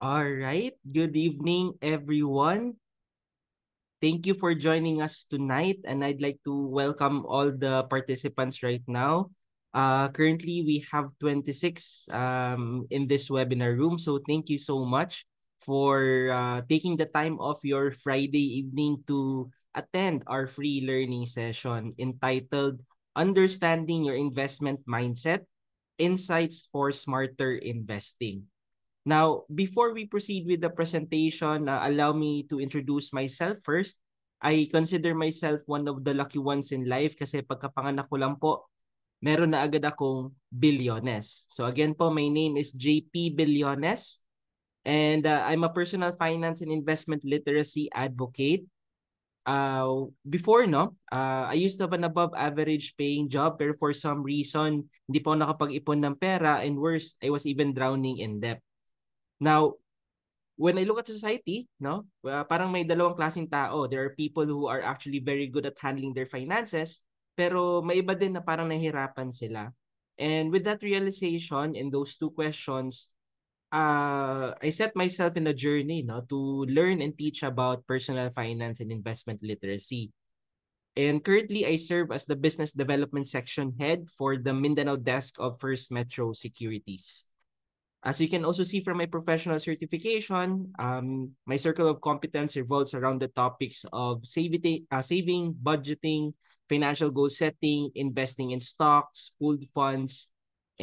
All right. Good evening, everyone. Thank you for joining us tonight, and I'd like to welcome all the participants right now. Currently, we have 26 in this webinar room, so thank you so much for taking the time of your Friday evening to attend our free learning session entitled Understanding Your Investment Mindset: Insights for Smarter Investing. Now, before we proceed with the presentation, allow me to introduce myself first. I consider myself one of the lucky ones in life kasi pagkapanganak ko lang po, meron na agad akong bilyones. So again po, my name is JP Bilyones, and I'm a personal finance and investment literacy advocate. Before, no, I used to have an above average paying job, pero for some reason, hindi po ako nakapag-ipon ng pera, and worse, I was even drowning in debt. Now, when I look at society, no, parang may dalawang klaseng tao. There are people who are actually very good at handling their finances, pero may iba din na parang nahihirapan sila. And with that realization and those two questions, I set myself in a journey, no, to learn and teach about personal finance and investment literacy. And currently, I serve as the business development section head for the Mindanao desk of First Metro Securities. As you can also see from my professional certification, my circle of competence revolves around the topics of saving, budgeting, financial goal setting, investing in stocks, pooled funds,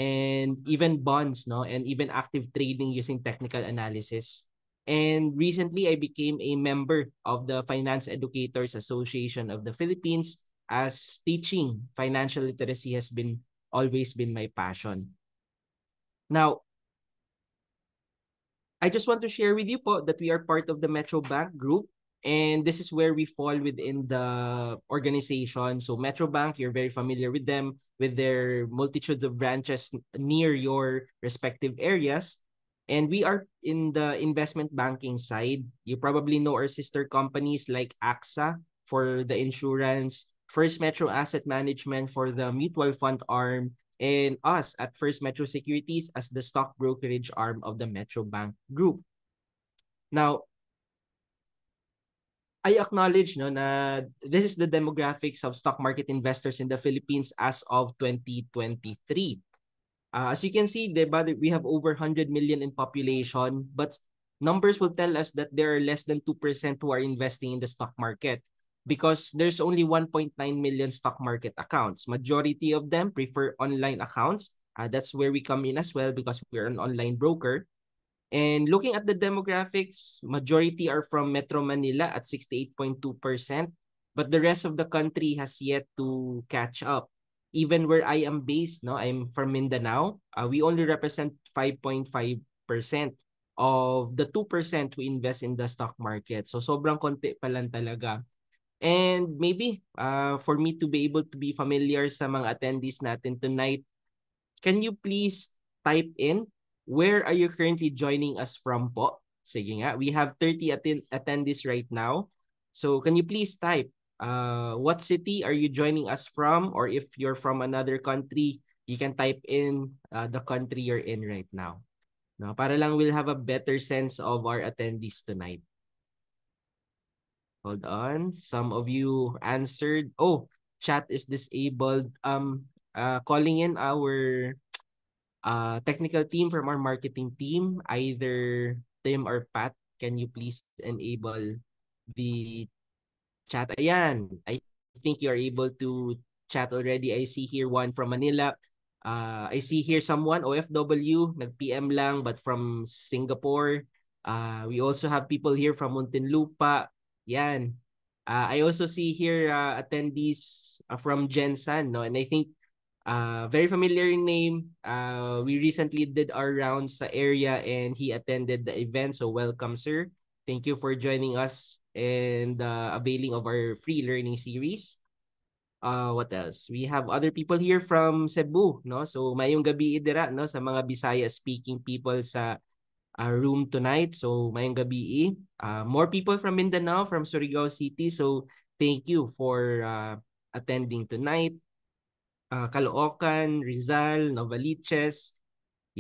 and even bonds, no, and even active trading using technical analysis. And recently, I became a member of the Finance Educators Association of the Philippines, as teaching financial literacy has been always been my passion. Now, I just want to share with you po that we are part of the Metro Bank Group, and this is where we fall within the organization. So Metro Bank, you're very familiar with them, with their multitudes of branches near your respective areas. And we are in the investment banking side. You probably know our sister companies like AXA for the insurance, First Metro Asset Management for the mutual fund arm, and us at First Metro Securities as the stock brokerage arm of the Metro Bank Group. Now, I acknowledge, no, na this is the demographics of stock market investors in the Philippines as of 2023. As you can see, diba, we have over 100 million in population, but numbers will tell us that there are less than 2% who are investing in the stock market because there's only 1.9 million stock market accounts. Majority of them prefer online accounts. That's where we come in as well because we're an online broker. And looking at the demographics, majority are from Metro Manila at 68.2%, but the rest of the country has yet to catch up. Even where I am based, no, I'm from Mindanao, we only represent 5.5% of the 2% who invest in the stock market. So sobrang konti pa lang talaga. And maybe for me to be able to be familiar sa mga attendees natin tonight, can you please type in where are you currently joining us from po? Sige nga, we have 30 attendees right now. So can you please type what city are you joining us from, or if you're from another country, you can type in the country you're in right now. No, para lang we'll have a better sense of our attendees tonight. Hold on. Some of you answered. Oh, chat is disabled. Calling in our technical team from our marketing team, either Tim or Pat, can you please enable the chat? Ayan, I think you are able to chat already. I see here one from Manila. I see here someone, OFW, nag-PM lang, but from Singapore. We also have people here from Muntinlupa. Yan. I also see here attendees from Gensan, no? And I think very familiar name. We recently did our rounds sa area and he attended the event. So welcome, sir. Thank you for joining us and availing of our free learning series. What else? We have other people here from Cebu, no? So mayong gabi dira, no, sa mga Bisaya speaking people sa room tonight. So mayong gabi. More people from Mindanao, from Surigao City. So thank you for attending tonight. Caloocan, Rizal, Novaliches.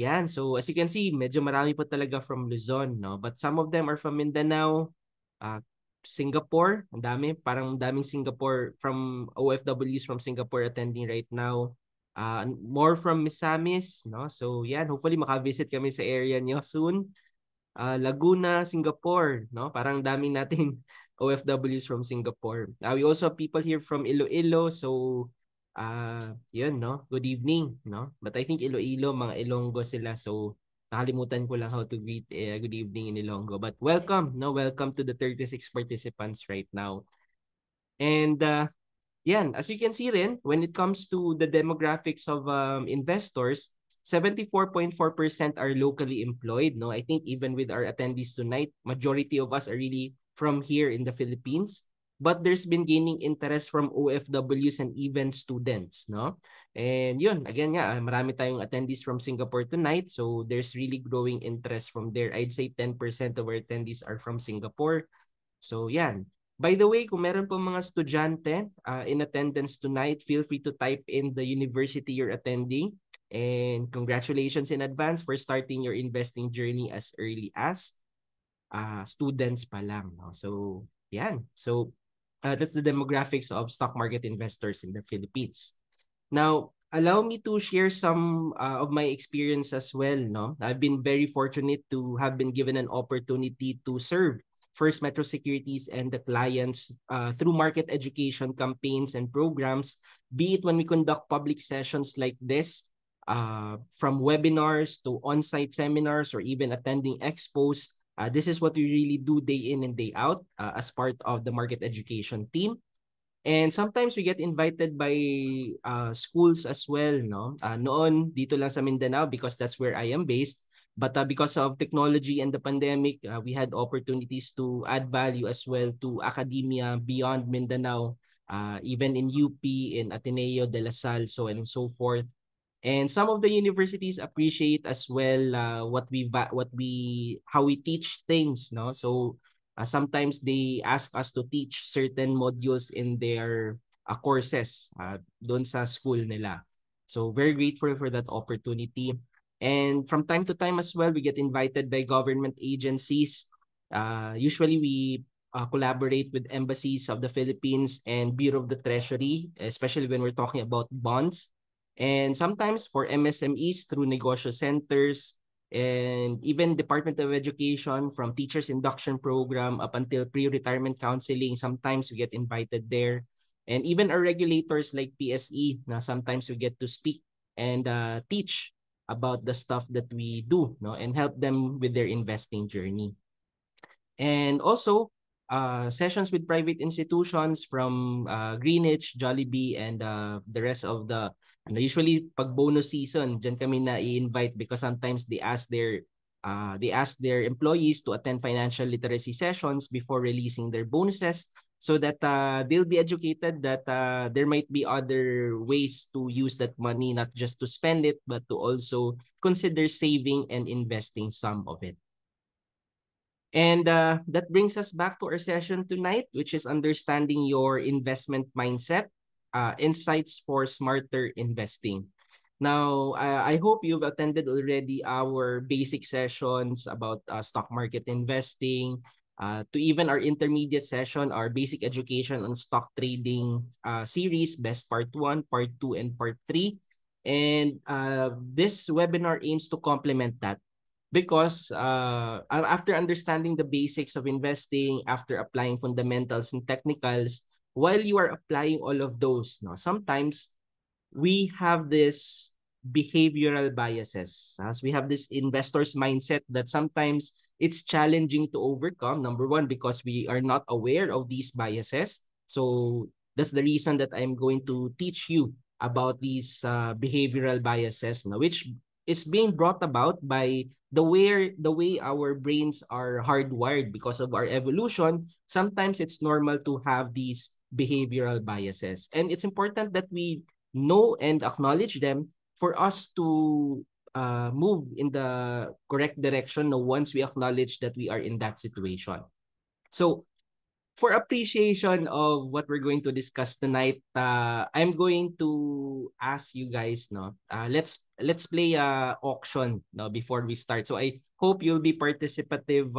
Yan. So as you can see, medyo marami po talaga from Luzon, no? But some of them are from Mindanao, uh, Singapore, ang dami, parang daming Singapore from OFWs from Singapore attending right now. More from Misamis, no? So yan, hopefully makavisit kami sa area niyo soon. Laguna, Singapore, no? Parang daming nating OFWs from Singapore. We also have people here from Iloilo, so yun, no? Good evening, no? But I think Iloilo, mga Ilonggo sila, so nakalimutan ko lang how to greet good evening in Ilonggo. But welcome, no? Welcome to the 36 participants right now. And yan, as you can see rin, when it comes to the demographics of investors, 74.4% are locally employed. No, I think even with our attendees tonight, majority of us are really from here in the Philippines. But there's been gaining interest from OFWs and even students, no? And yun, again nga, marami tayong attendees from Singapore tonight. So there's really growing interest from there. I'd say 10% of our attendees are from Singapore. So yan. By the way, kung meron po mga estudyante in attendance tonight, feel free to type in the university you're attending. And congratulations in advance for starting your investing journey as early as students pa lang. No? So, yan. So, that's the demographics of stock market investors in the Philippines. Now, allow me to share some of my experience as well. No, I've been very fortunate to have been given an opportunity to serve First Metro Securities and the clients through market education campaigns and programs, be it when we conduct public sessions like this, from webinars to on-site seminars or even attending expos. This is what we really do day in and day out as part of the market education team. And sometimes we get invited by schools as well, no? Noon, dito lang sa Mindanao because that's where I am based. But because of technology and the pandemic, we had opportunities to add value as well to academia beyond Mindanao, even in UP, in Ateneo de La Salle, so on and so forth. And some of the universities appreciate as well how we teach things, no? So sometimes they ask us to teach certain modules in their courses doon sa school nila. So very grateful for that opportunity. And from time to time as well, we get invited by government agencies. Usually we collaborate with embassies of the Philippines and Bureau of the Treasury, especially when we're talking about bonds. And sometimes for MSMEs through negosyo centers and even Department of Education from teachers induction program up until pre-retirement counseling, sometimes we get invited there. And even our regulators like PSE, na sometimes we get to speak and teach about the stuff that we do, no, and help them with their investing journey. And also, sessions with private institutions from Greenwich, Jollibee, and the rest of the, usually pag bonus season, dyan kami na i-invite because sometimes they ask their employees to attend financial literacy sessions before releasing their bonuses so that they'll be educated that there might be other ways to use that money, not just to spend it, but to also consider saving and investing some of it. And that brings us back to our session tonight, which is understanding your investment mindset, insights for smarter investing. Now, I hope you've attended already our basic sessions about stock market investing, to even our intermediate session, our basic education on stock trading series, best part 1, part 2, and part 3. And this webinar aims to complement that. Because after understanding the basics of investing, after applying fundamentals and technicals, while you are applying all of those, no, sometimes we have this behavioral biases. As we have this investor's mindset that sometimes it's challenging to overcome. Number one, because we are not aware of these biases. So that's the reason that I'm going to teach you about these behavioral biases, no, which is being brought about by the way our brains are hardwired because of our evolution. Sometimes it's normal to have these behavioral biases, and it's important that we know and acknowledge them for us to move in the correct direction once we acknowledge that we are in that situation. So for appreciation of what we're going to discuss tonight, I'm going to ask you guys, no, let's play auction, no, before we start. So I hope you'll be participative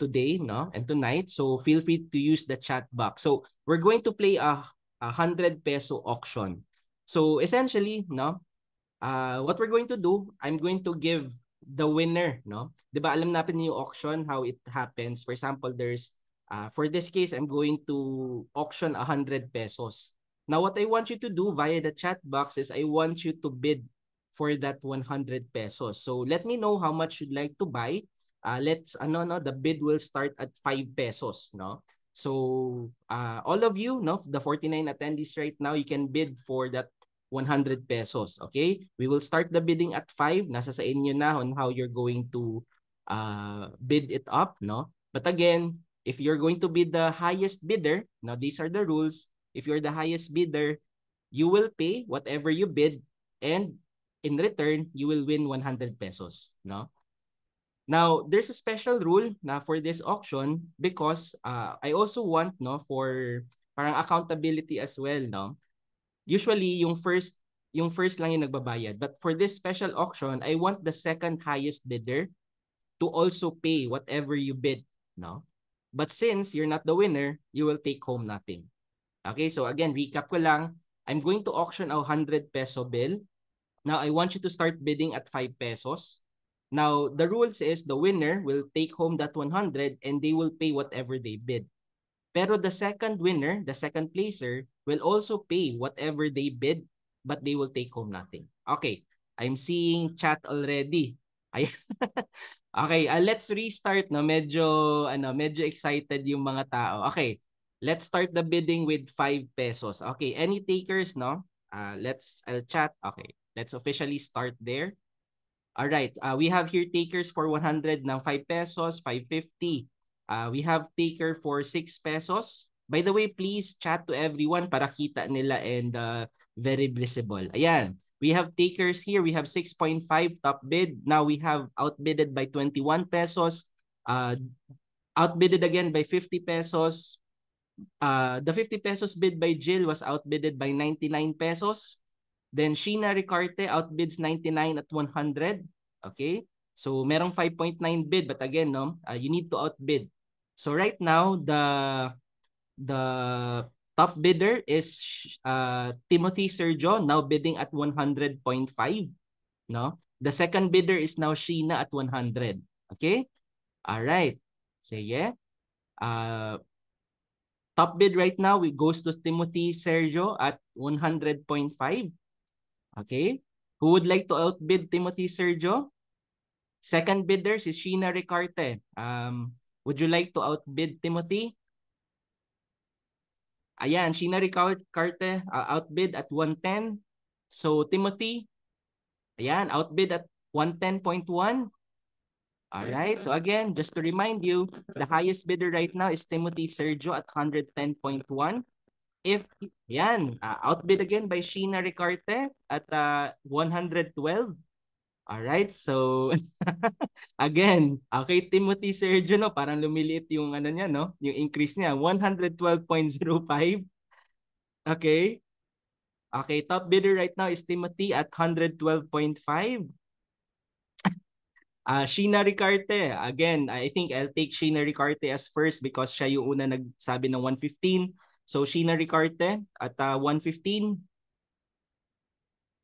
today, no, and tonight. So feel free to use the chat box. So we're going to play a 100 peso auction. So essentially, no, what we're going to do, I'm going to give the winner, no? 'Di ba alam natin yung auction, how it happens. For example, there's for this case, I'm going to auction 100 pesos. Now, what I want you to do via the chat box is I want you to bid for that 100 pesos. So let me know how much you'd like to buy. Let's the bid will start at 5 pesos, no? So all of you, no, the 49 attendees right now, you can bid for that 100 pesos. Okay? We will start the bidding at 5. Nasa sa inyo na on how you're going to bid it up, no? But again, if you're going to be the highest bidder, now these are the rules. If you're the highest bidder, you will pay whatever you bid, and in return, you will win 100 pesos, no? Now, there's a special rule na for this auction because I also want, no, for parang accountability as well, no? Usually yung first lang yung nagbabayad. But for this special auction, I want the second highest bidder to also pay whatever you bid, no? But since you're not the winner, you will take home nothing. Okay, so again, recap ko lang. I'm going to auction a 100 peso bill. Now, I want you to start bidding at 5 pesos. Now, the rules is the winner will take home that 100 and they will pay whatever they bid. Pero the second winner, the second placer, will also pay whatever they bid, but they will take home nothing. Okay, I'm seeing chat already. Ay okay, let's restart, no. Medyo excited yung mga tao. Okay, let's start the bidding with 5 pesos. Okay, any takers, no? I'll chat. Okay, let's officially start there. All right, we have here takers for 100 ng 5 pesos, 550. We have taker for 6 pesos. By the way, please chat to everyone para kita nila and very visible. Ayan. We have takers here. We have 6.5 top bid. Now we have outbidded by 21 pesos. Outbidded again by 50 pesos. The 50 pesos bid by Jill was outbidded by 99 pesos. Then Sheena Ricarte outbids 99 at 100. Okay? So merong 5.9 bid, but again, no, you need to outbid. So right now, the top bidder is Timothy Sergio, now bidding at 100.5. No? The second bidder is now Sheena at 100. Okay? All right. Sige. Top bid right now, it goes to Timothy Sergio at 100.5. Okay? Who would like to outbid Timothy Sergio? Second bidder is Sheena Ricarte. Would you like to outbid Timothy? Ayan, Sheena Ricarte outbid at 110. So Timothy, ayan, outbid at 110.1. All right. So again, just to remind you, the highest bidder right now is Timothy Sergio at 110.1. If yan, outbid again by Sheena Ricarte at 112. All right. So again, okay, Timothy Sergio, no, parang lumiliit yung ano niya, no? Yung increase niya, 112.05. Okay. Okay, top bidder right now is Timothy at 112.5. Sheena Ricarte, again, I think I'll take Sheena Ricarte as first because siya yung una nagsabi ng 115. So Sheena Ricarte at 115.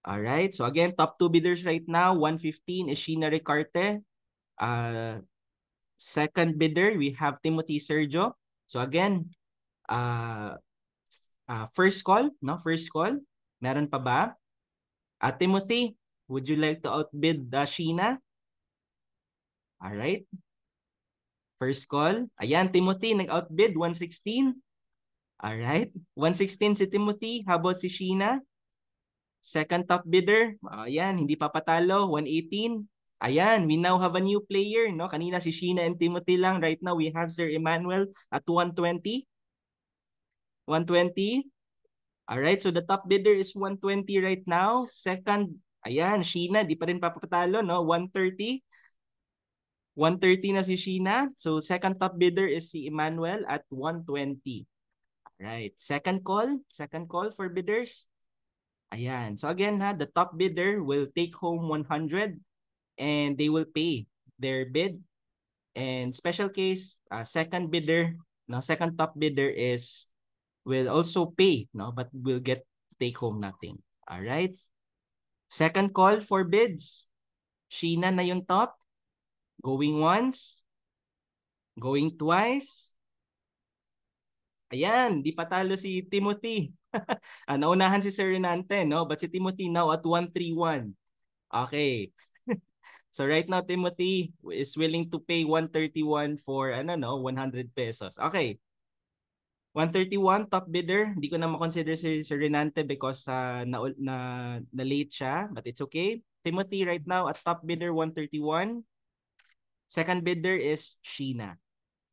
All right. So again, top two bidders right now, 115 is Sheena Ricarte. Second bidder, we have Timothy Sergio. So again, first call, no? First call. Meron pa ba? Timothy, would you like to outbid Sheena? All right. First call. Ayan, Timothy, nag-outbid, 116. All right. 116 si Timothy. How about si Sheena? Second top bidder. Ayan, hindi pa patalo, 118. Ayan, we now have a new player, no? Kanina si Sheena and Timothy lang. Right now, we have Sir Emmanuel at 120. 120. All right, so the top bidder is 120 right now. Second, ayan, Sheena, di pa rin papatalo, no? 130. 130 na si Sheena. So second top bidder is si Emmanuel at 120. Right. Second call for bidders. Ayan. So again ha, the top bidder will take home 100 and they will pay their bid. And special case, second bidder, no, second top bidder will also pay, no, but will get take home nothing. All right. Second call for bids. Sheena na yung top. Going once. Going twice. Ayan, di patalo si Timothy. Naunahan si Sir Renante, no? But si Timothy now at 131. Okay. So right now, Timothy is willing to pay 131 for, 100 pesos. Okay. 131, top bidder. Hindi ko na makonsider si Sir Renante because na late siya. But it's okay. Timothy right now at top bidder, 131. Second bidder is Sheena.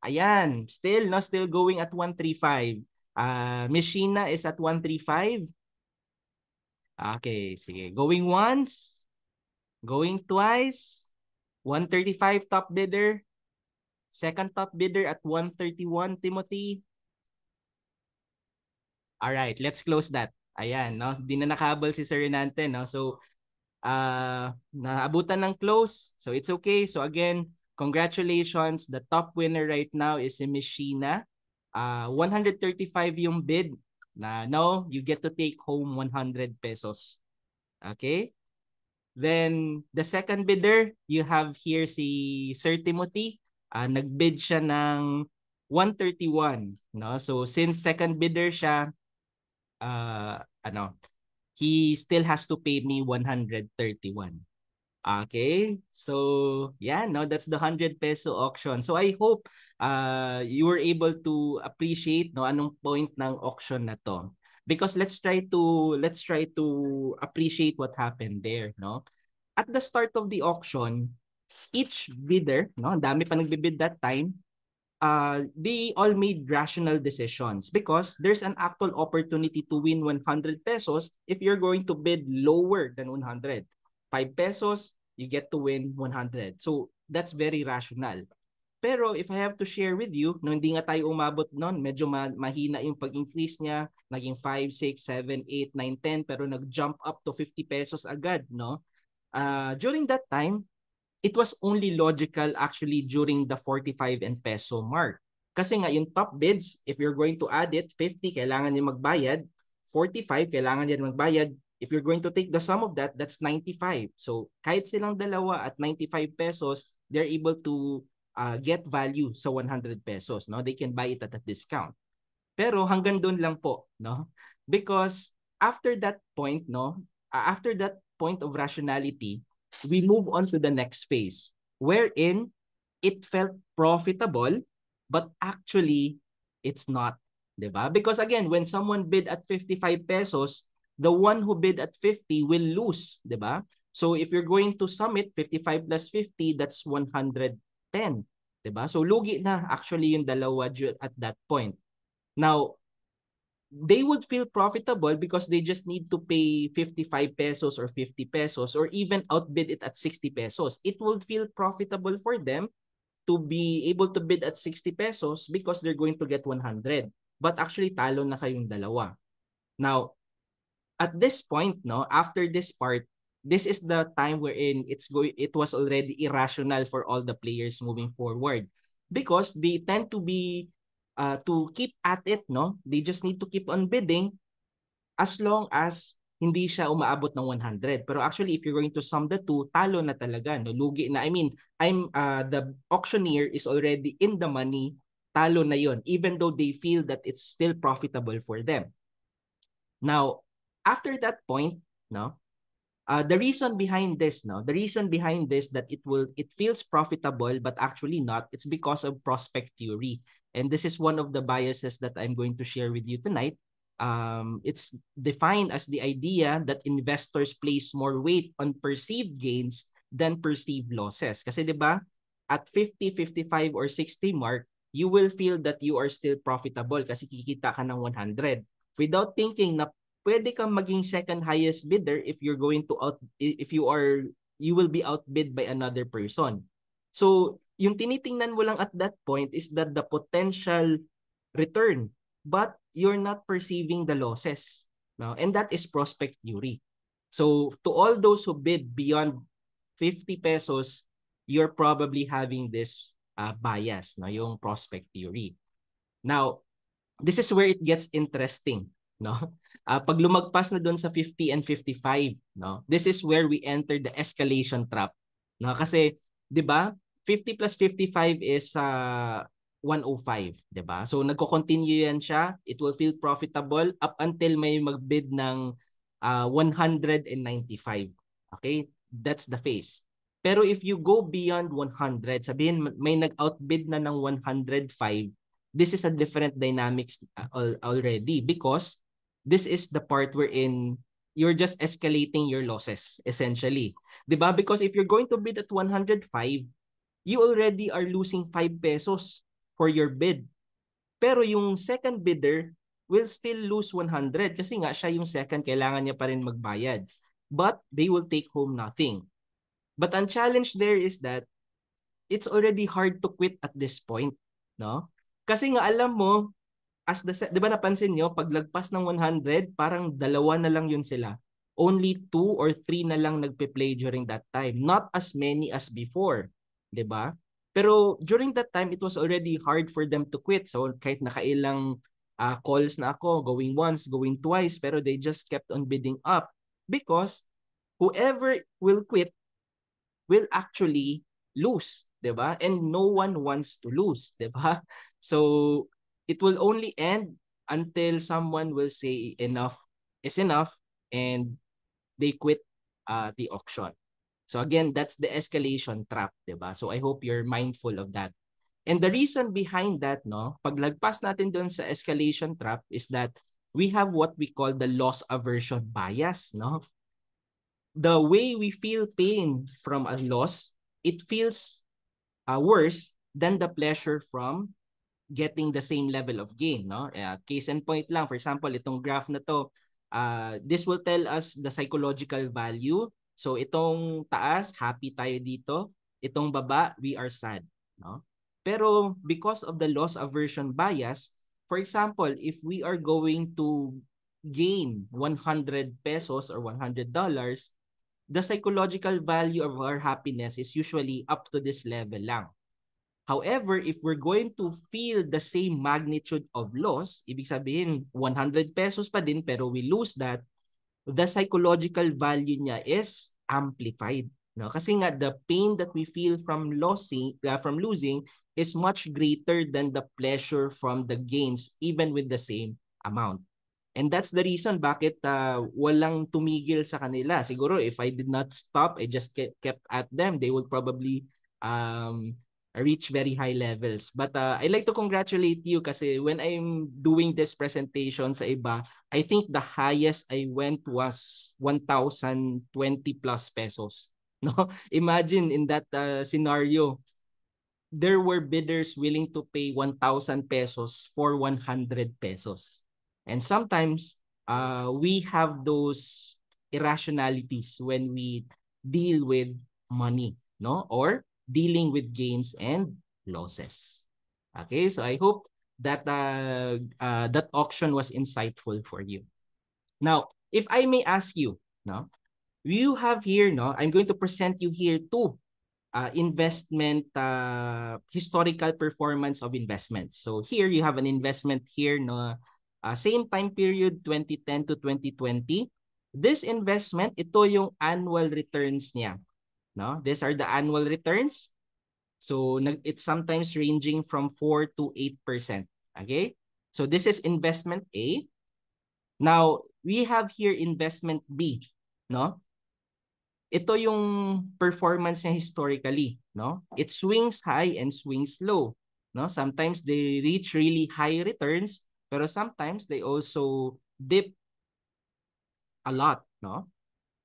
Ayan, still going at 135. Miss Sheena is at 135. Okay, sige. Going once, going twice. 135 top bidder. Second top bidder at 131, Timothy. All right, let's close that. Ayan, no? Di na nakahabol si Sir Renante, no? So, naabutan ng close. So, it's okay. So, again, congratulations. The top winner right now is si Miss Sheena. 135 yung bid. Now, you get to take home 100 pesos. Okay? Then, the second bidder, you have here si Sir Timothy. Nagbid siya ng 131. No? So, since second bidder siya, he still has to pay me 131. Okay, so yeah, no, that's the 100 peso auction. So I hope you were able to appreciate no anong point ng auction na to. Because let's try to appreciate what happened there, no? At the start of the auction, each bidder, no, dami pa nagbibid that time, they all made rational decisions because there's an actual opportunity to win 100 pesos if you're going to bid lower than 100. 5 pesos, you get to win 100. So, that's very rational. Pero if I have to share with you, no, hindi nga tayo umabot noon, medyo mahina yung pag-increase niya, naging 5, 6, 7, 8, 9, 10, pero nag-jump up to 50 pesos agad, no? During that time, it was only logical actually during the 45 and peso mark. Kasi nga yung top bids, if you're going to add it, 50 kailangan niya magbayad, 45 kailangan niya magbayad. If you're going to take the sum of that, that's 95. So kahit silang dalawa at 95 pesos, they're able to get value sa 100 pesos. No? They can buy it at a discount. Pero hanggang doon lang po, no? Because after that point, no, after that point of rationality, we move on to the next phase wherein it felt profitable but actually it's not, 'di ba? Because again, when someone bid at 55 pesos, the one who bid at 50 will lose, 'di ba? So if you're going to sum it, 55 plus 50, that's 110, 'di ba? So lugi na actually yung dalawa at that point. Now, they would feel profitable because they just need to pay 55 pesos or 50 pesos or even outbid it at 60 pesos. It would feel profitable for them to be able to bid at 60 pesos because they're going to get 100. But actually, talo na kayong dalawa. Now, at this point, no, after this part, this is the time wherein it was already irrational for all the players moving forward because they tend to be to keep at it, no? They just need to keep on bidding as long as hindi siya umaabot ng 100. Pero actually, if you're going to sum the two, talo na talaga, no? Lugi na. I mean, the auctioneer is already in the money, talo na yon, even though they feel that it's still profitable for them. Now, after that point, no, the reason behind this that it feels profitable but actually not, it's because of prospect theory. And this is one of the biases that I'm going to share with you tonight. It's defined as the idea that investors place more weight on perceived gains than perceived losses. Kasi 'di ba, at 50, 55 or 60 mark, you will feel that you are still profitable kasi kikita ka ng 100 without thinking na pwede kang maging second highest bidder if you're going to you will be outbid by another person. So, yung tinitingnan mo lang at that point is that the potential return, but you're not perceiving the losses. No? And that is prospect theory. So, to all those who bid beyond 50 pesos, you're probably having this bias, no? Yung prospect theory. Now, this is where it gets interesting, no? Pag lumagpas na doon sa 50 and 55, no? This is where we enter the escalation trap, no? Kasi, 'di ba? 50 plus 55 is 105, 'di ba? So nagko-continue yan siya. It will feel profitable up until may magbid ng 195. Okay? That's the phase. Pero if you go beyond 100, sabihin may nag-outbid na ng 105, this is a different dynamics already, because this is the part wherein you're just escalating your losses, essentially. 'Di ba? Because if you're going to bid at 105, you already are losing 5 pesos for your bid. Pero yung second bidder will still lose 100 kasi nga siya yung second, kailangan niya pa rin magbayad. But they will take home nothing. But ang challenge there is that it's already hard to quit at this point, no? Kasi nga alam mo, as the 'di ba napansin niyo, paglagpas ng 100, parang dalawa na lang yun sila. Only 2 or 3 na lang nagpe-play during that time, not as many as before, 'di ba? Pero during that time, it was already hard for them to quit. So kahit nakailang calls na ako, going once, going twice, pero they just kept on bidding up because whoever will quit will actually lose, 'di ba? And no one wants to lose, 'di ba? So it will only end until someone will say enough is enough and they quit the auction. So again, that's the escalation trap, 'di ba? So I hope you're mindful of that. And the reason behind that, no, paglagpas natin doon sa escalation trap is that we have what we call the loss aversion bias, no? The way we feel pain from a loss, it feels worse than the pleasure from getting the same level of gain, no? Case in point lang, for example, itong graph na to, this will tell us the psychological value. So itong taas, happy tayo dito. Itong baba, we are sad, no? Pero because of the loss aversion bias, for example, if we are going to gain 100 pesos or $100, the psychological value of our happiness is usually up to this level lang. However, if we're going to feel the same magnitude of loss, ibig sabihin 100 pesos pa din pero we lose that, the psychological value niya is amplified. No? Kasi nga the pain that we feel from losing is much greater than the pleasure from the gains even with the same amount. And that's the reason bakit walang tumigil sa kanila. Siguro if I did not stop, I just kept at them, they would probably reach very high levels. But I like to congratulate you kasi when I'm doing this presentation sa iba, I think the highest I went was 1,020 plus pesos. No? Imagine in that scenario, there were bidders willing to pay 1,000 pesos for 100 pesos. And sometimes we have those irrationalities when we deal with money, no? Or dealing with gains and losses. Okay, so I hope that that auction was insightful for you. Now, if I may ask you, no, you have here, no, I'm going to present you here two investment historical performance of investments. So here you have an investment here, no, same time period 2010 to 2020. This investment, ito yung annual returns niya, no? These are the annual returns. So it's sometimes ranging from 4 to 8%. Okay? So this is investment A. Now, we have here investment B, no? Ito yung performance niya historically, no? It swings high and swings low, no? Sometimes they reach really high returns, pero sometimes they also dip a lot, no?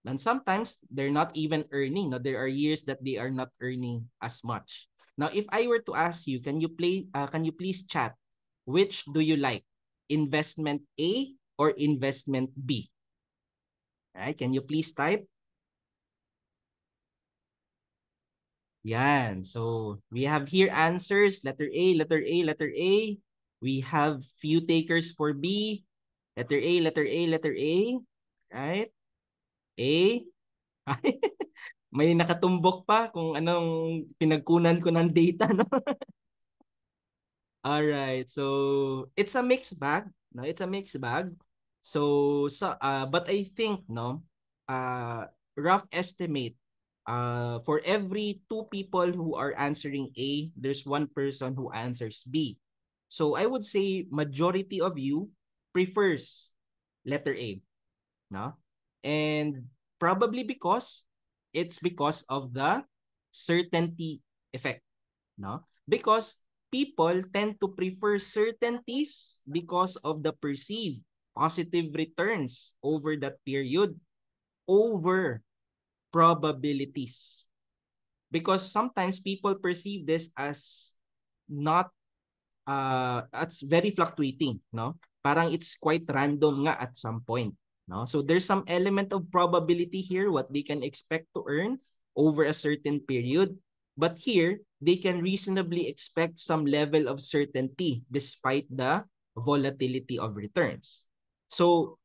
And sometimes they're not even earning, no? There are years that they are not earning as much. Now, if I were to ask you, can you please chat, which do you like? Investment A or investment B? All right, can you please type? Yan. So, we have here answers. Letter A, letter A, letter A. We have few takers for B. Letter A, letter A, letter A. Right? A. May nakatumbok pa kung anong pinagkunan ko ng data, no? All right. So, it's a mixed bag, no? It's a mixed bag. But I think, no, rough estimate, for every two people who are answering A, there's one person who answers B. So I would say majority of you prefers letter A, no? And probably because of the certainty effect, no? Because people tend to prefer certainties because of the perceived positive returns over that period over probabilities. Because sometimes people perceive this as not it's very fluctuating, no? Parang it's quite random nga at some point, no? So there's some element of probability here, what they can expect to earn over a certain period. But here, they can reasonably expect some level of certainty despite the volatility of returns. So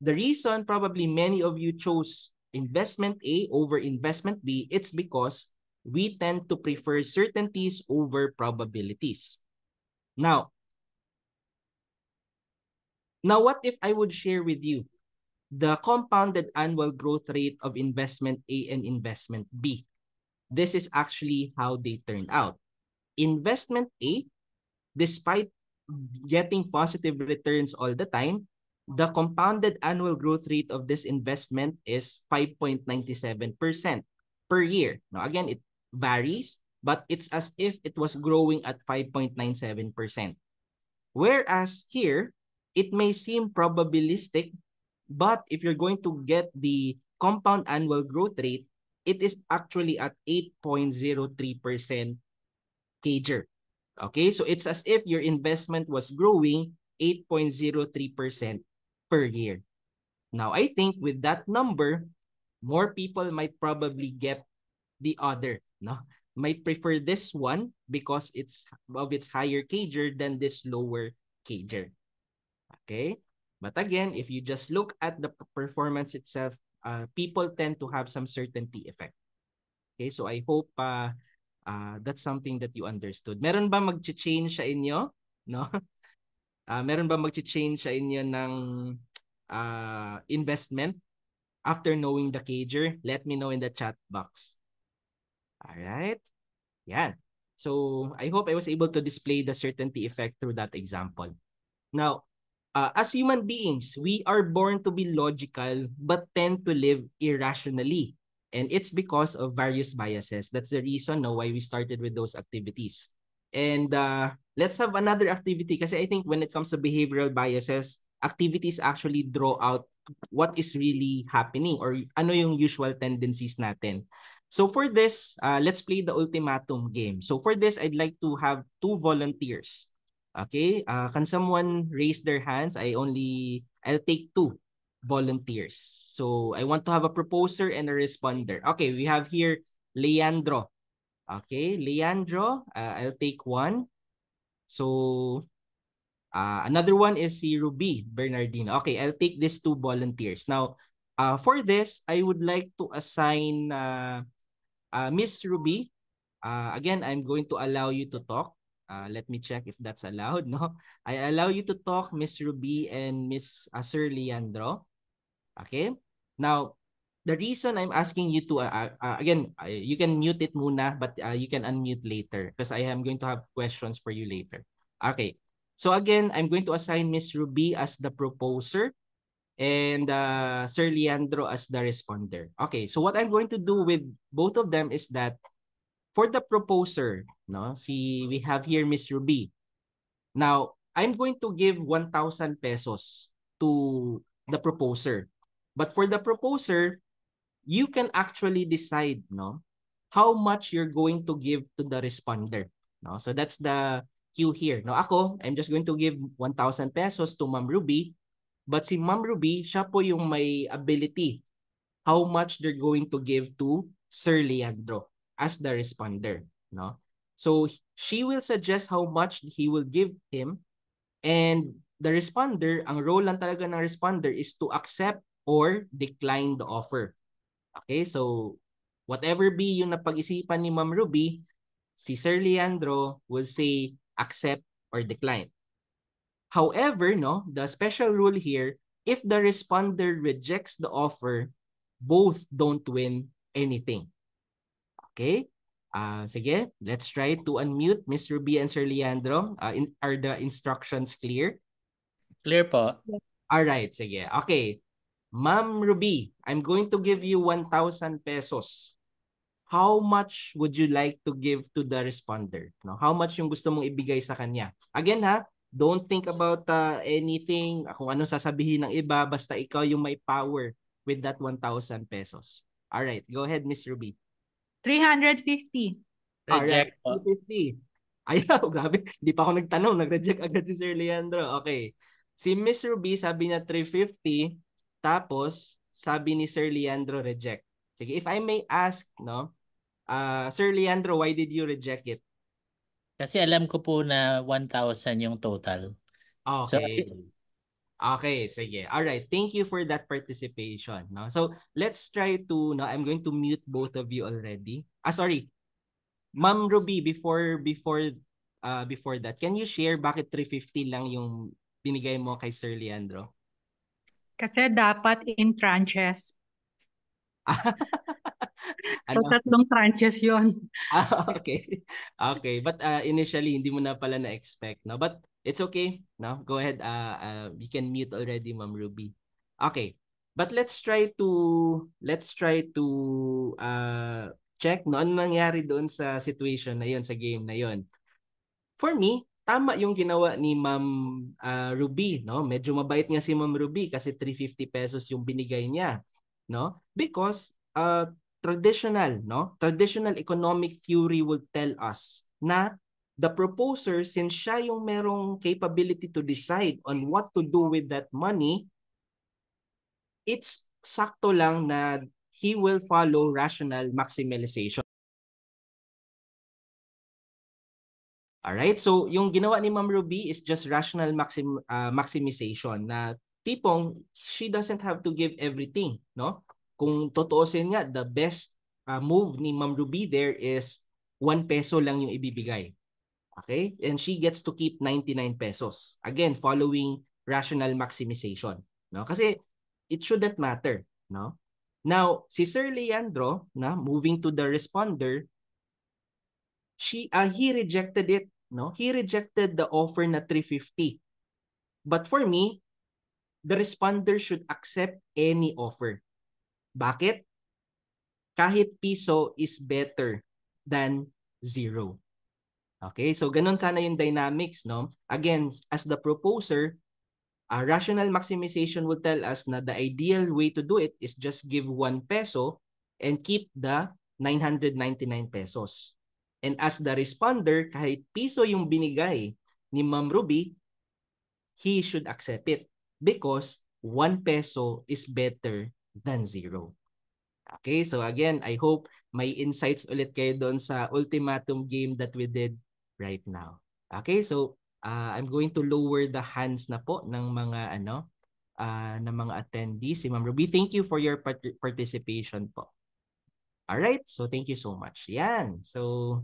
the reason probably many of you chose investment A over investment B, it's because we tend to prefer certainties over probabilities. Now, what if I would share with you the compounded annual growth rate of investment A and investment B? This is actually how they turned out. Investment A, despite getting positive returns all the time, the compounded annual growth rate of this investment is 5.97% per year. Now, again, it varies, but it's as if it was growing at 5.97%. Whereas here, it may seem probabilistic, but if you're going to get the compound annual growth rate, it is actually at 8.03% CAGR. Okay, so it's as if your investment was growing 8.03% per year. Now, I think with that number, more people might probably get the other, no? Might prefer this one because it's of its higher CAGR than this lower CAGR. Okay? But again, if you just look at the performance itself, people tend to have some certainty effect. Okay, so I hope that's something that you understood. Meron ba mag-change sa inyo? No? Meron ba mag-change sa inyo ng investment after knowing the CAGR? Let me know in the chat box. All right? Yan. So I hope I was able to display the certainty effect through that example. Now, as human beings, we are born to be logical but tend to live irrationally. And it's because of various biases. That's the reason why we started with those activities. And let's have another activity kasi I think when it comes to behavioral biases, activities actually draw out what is really happening or ano yung usual tendencies natin. So for this, let's play the ultimatum game. So for this, I'd like to have two volunteers. Okay, can someone raise their hands? I'll take two volunteers. So I want to have a proposer and a responder. Okay, we have here Leandro. Okay, Leandro, I'll take one. So another one is si Ruby Bernardino. Okay, I'll take these two volunteers. Now, for this, I would like to assign Miss Ruby. Again, I'm going to allow you to talk. Let me check if that's allowed. No, I allow you to talk, Miss Ruby and Miss Sir Leandro. Okay. Now, the reason I'm asking you to again, you can mute it muna, but you can unmute later because I am going to have questions for you later. Okay. So again, I'm going to assign Miss Ruby as the proposer and Sir Leandro as the responder. Okay. So what I'm going to do with both of them is that for the proposer, no, we have here Miss Ruby. Now, I'm going to give 1,000 pesos to the proposer. But for the proposer, you can actually decide, no, how much you're going to give to the responder. No? So that's the cue here. No, ako, I'm just going to give 1,000 pesos to Ma'am Ruby. But si Ma'am Ruby, siya po yung may ability how much they're going to give to Sir Leandro. as the responder, no? So she will suggest how much he will give him, and the responder, ang role lang talaga ng responder is to accept or decline the offer. Okay, so whatever be yung napag-isipan ni Ma'am Ruby, si Sir Leandro will say accept or decline. However, no, the special rule here, if the responder rejects the offer, both don't win anything. Okay? Sige, let's try to unmute Miss Ruby and Sir Leandro. Are the instructions clear? Clear po. All right, sige. Okay. Ma'am Ruby, I'm going to give you 1,000 pesos. How much would you like to give to the responder? No, how much yung gusto mong ibigay sa kanya? Again ha, don't think about anything, kung ano sasabihin ng iba, basta ikaw yung may power with that 1,000 pesos. All right, go ahead, Miss Ruby. 350. All right, Reject po. 250. Ayaw, grabe. Hindi pa ako nagtanong, nag-reject agad si Sir Leandro. Okay. Si Miss Ruby sabi na 350, tapos sabi ni Sir Leandro reject. Sige, if I may ask, no, Sir Leandro, why did you reject it? Kasi alam ko po na 1,000 yung total. So, Okay. Okay, sige. All right. Thank you for that participation, no? So, let's try to, no, I'm going to mute both of you already. Sorry. Ma'am Ruby, before that, can you share bakit 350 lang yung binigay mo kay Sir Leandro? Kasi dapat in tranches. So, Ano? 3 tranches yon. Okay. Okay. But initially, hindi mo na pala na-expect, no? But it's okay, no? Go ahead. You can mute already, Ma'am Ruby. Okay. But let's try to check, no? Ano nangyari doon sa situation na yon, sa game na yon. For me, tama yung ginawa ni Ma'am Ruby, no? Medyo mabait nga si Ma'am Ruby kasi 350 pesos yung binigay niya, no? Because traditional economic theory would tell us na the proposer, since siya yung merong capability to decide on what to do with that money, it's sakto lang na he will follow rational maximization. Alright, so yung ginawa ni Ma'am Ruby is just rational maximization na tipong she doesn't have to give everything, no? Kung totoosin nga, the best move ni Ma'am Ruby there is 1 peso lang yung ibibigay. Okay? And she gets to keep 99 pesos. Again, following rational maximization, no? Kasi it shouldn't matter, no? Now, si Sir Leandro, na moving to the responder, he rejected it, no? He rejected the offer na 350. But for me, the responder should accept any offer. Bakit? Kahit piso is better than zero. Okay, so ganun sana yung dynamics, no? Again, as the proposer, rational maximization will tell us na the ideal way to do it is just give 1 peso and keep the 999 pesos. And as the responder, kahit piso yung binigay ni Ma'am Ruby, he should accept it because 1 peso is better than zero. Okay, so again, I hope may insights ulit kayo doon sa ultimatum game that we did right now. Okay, so I'm going to lower the hands na po ng mga ng mga attendees. Si Ma'am Ruby, thank you for your participation po. All right, so thank you so much. Yan. So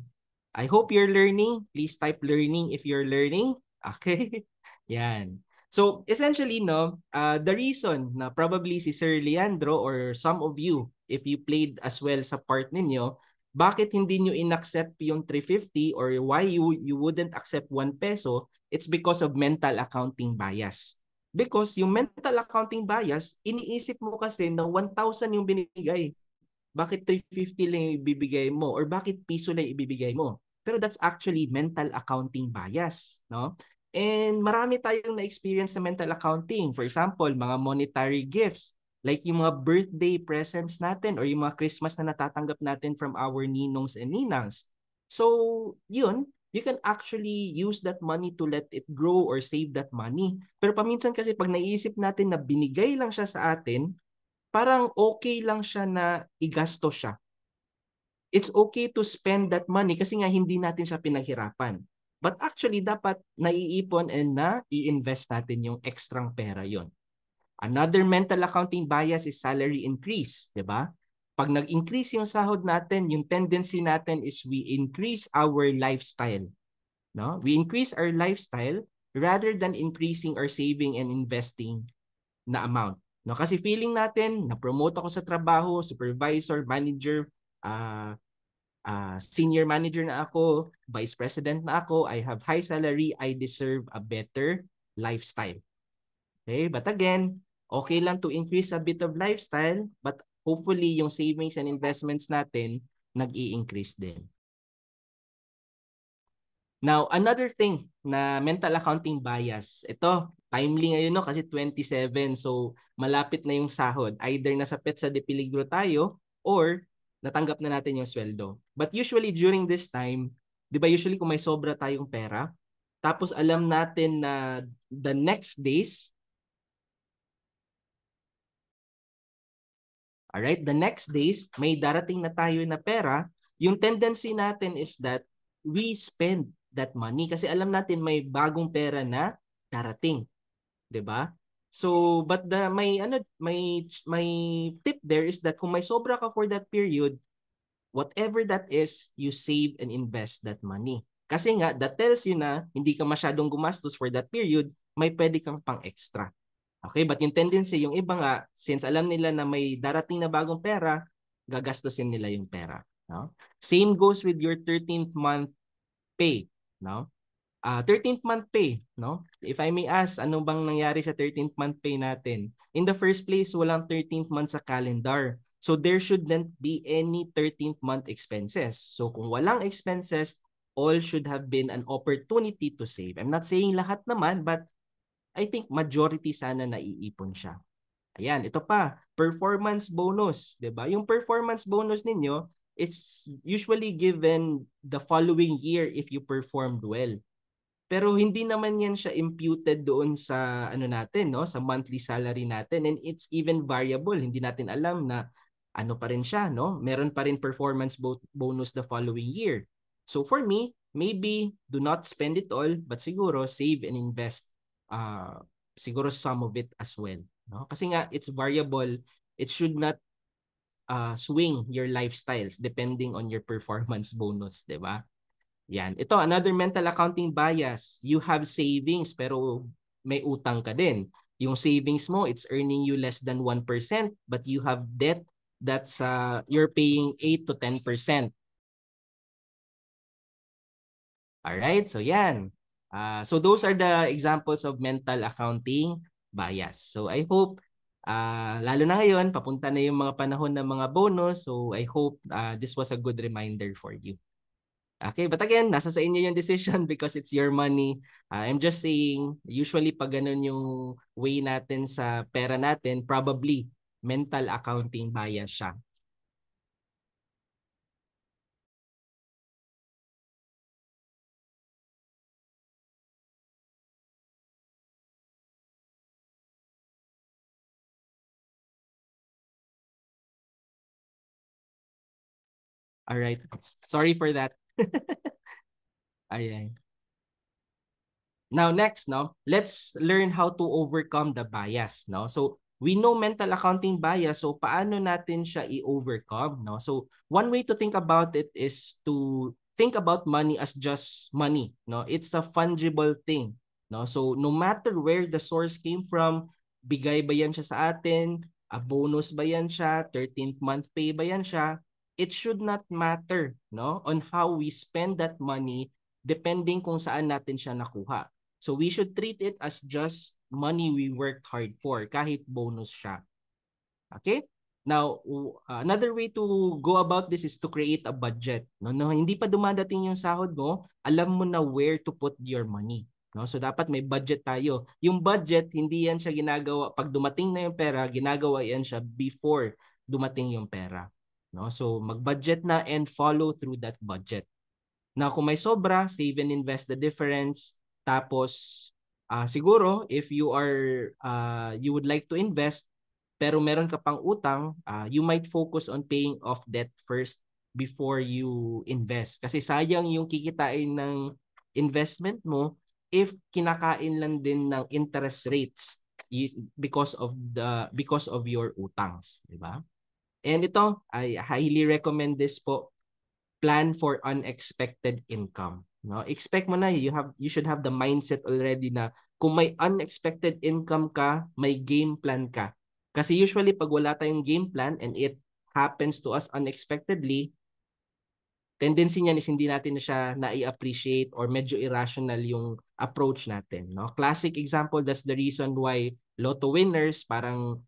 I hope you're learning. Please type learning if you're learning. Okay? Yan. So essentially, no, the reason na probably si Sir Leandro or some of you, if you played as well sa part ninyo, bakit hindi nyo inaccept yung 350 or why you wouldn't accept 1 peso, it's because of mental accounting bias. Because yung mental accounting bias, iniisip mo kasi na 1,000 yung binigay. Bakit 350 lang yung ibibigay mo? Or bakit piso lang ibibigay mo? Pero that's actually mental accounting bias, no? And marami tayong na-experience sa mental accounting. For example, mga monetary gifts. Like yung mga birthday presents natin or yung mga Christmas na natatanggap natin from our ninongs and ninangs. So, yun, you can actually use that money to let it grow or save that money. Pero paminsan kasi pag naisip natin na binigay lang siya sa atin, parang okay lang siya na igasto siya. it's okay to spend that money kasi nga hindi natin siya pinaghirapan. But actually, dapat naiipon and na-i-invest natin yung extrang pera yon. Another mental accounting bias is salary increase, di ba? Pag nag-increase yung sahod natin, yung tendency natin is we increase our lifestyle. No? We increase our lifestyle rather than increasing our saving and investing na amount. No? Kasi feeling natin, na-promote ako sa trabaho, supervisor, manager, senior manager na ako, vice president na ako, I have high salary, I deserve a better lifestyle. Okay? But again, okay lang to increase a bit of lifestyle, but hopefully yung savings and investments natin nag-i-increase din. Now, another thing na mental accounting bias. Ito, timely ngayon no kasi 27, so malapit na yung sahod. Either nasa petsa de peligro tayo or natanggap na natin yung sweldo. But usually during this time, 'di ba usually kung may sobra tayong pera, tapos alam natin na the next days, alright, the next days may darating na tayo na pera, yung tendency natin is that we spend that money kasi alam natin may bagong pera na darating, 'di ba? So, but may tip there is that kung may sobra ka for that period, whatever that is, you save and invest that money. Kasi nga, that tells you na hindi ka masyadong gumastos for that period, may pwede kang pang extra. Okay, but yung tendency, yung iba nga, since alam nila na may darating na bagong pera, gagastusin nila yung pera. No? Same goes with your 13th month pay. No? 13th month pay, no? If I may ask, ano bang nangyari sa 13th month pay natin? In the first place, walang 13th month sa calendar. So there shouldn't be any 13th month expenses. So kung walang expenses, all should have been an opportunity to save. I'm not saying lahat naman, but I think majority sana naiipon siya. Ayan, ito pa, performance bonus, 'di ba? Yung performance bonus ninyo, it's usually given the following year if you performed well. Pero hindi naman yan siya imputed doon sa ano natin, no, sa monthly salary natin, and it's even variable. Hindi natin alam na ano pa rin siya, no? Meron pa rin performance bonus the following year. So for me, maybe do not spend it all, but siguro save and invest siguro some of it as well, no? Kasi nga it's variable. It should not swing your lifestyles depending on your performance bonus, 'di ba? Yan. Ito, another mental accounting bias. You have savings pero may utang ka din. Yung savings mo, it's earning you less than 1%, but you have debt that's you're paying 8 to 10%. Alright, so yan. So those are the examples of mental accounting bias. So I hope, lalo na ngayon, papunta na yung mga panahon ng mga bonus. So I hope this was a good reminder for you. Okay, but again, nasa sa inyo yung decision because it's your money. I'm just saying, usually pag ganun yung way natin sa pera natin, probably mental accounting bias siya. All right. Sorry for that. Ayan. Now next, no, let's learn how to overcome the bias, no? So we know mental accounting bias, so paano natin siya i-overcome, no? So one way to think about it is to think about money as just money, no? It's a fungible thing, no? So no matter where the source came from, bigay ba yan siya sa atin, a bonus ba yan siya, 13th month pay ba yan siya, it should not matter, no, on how we spend that money depending kung saan natin siya nakuha. So we should treat it as just money we worked hard for, kahit bonus siya. Okay? Now, another way to go about this is to create a budget. No, hindi pa dumadating yung sahod mo, alam mo na where to put your money. No, so dapat may budget tayo. Yung budget, hindi yan siya ginagawa pag dumating na yung pera, ginagawa yan siya before dumating yung pera. No, so mag-budget na and follow through that budget. Now, kung may sobra, save and invest the difference. Tapos, siguro, if you would like to invest, pero meron ka pang utang, you might focus on paying off debt first before you invest. Kasi sayang yung kikitain ng investment mo if kinakain lang din ng interest rates because of your utangs, di ba? And ito, I highly recommend this po. Plan for unexpected income. No? Expect mo na, you should have the mindset already na kung may unexpected income ka, may game plan ka. Kasi usually pag wala tayong game plan and it happens to us unexpectedly, tendency niyan is hindi natin na siya na-appreciate or medyo irrational yung approach natin. No? Classic example, that's the reason why lotto winners parang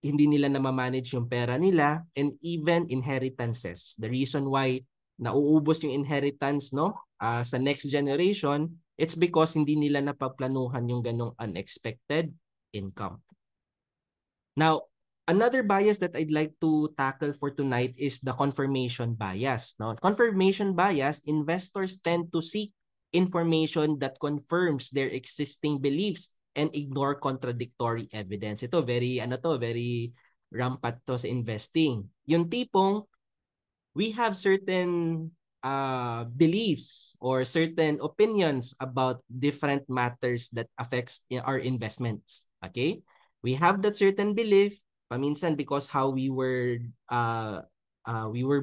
hindi nila na ma-manage yung pera nila, and even inheritances. The reason why nauubos yung inheritance sa next generation, it's because hindi nila napaplanuhan yung ganong unexpected income. Now, another bias that I'd like to tackle for tonight is the confirmation bias. No? Confirmation bias, investors tend to seek information that confirms their existing beliefs and ignore contradictory evidence. Ito very rampant to sa investing. Yung tipong we have certain beliefs or certain opinions about different matters that affects our investments. Okay? We have that certain belief paminsan because how we were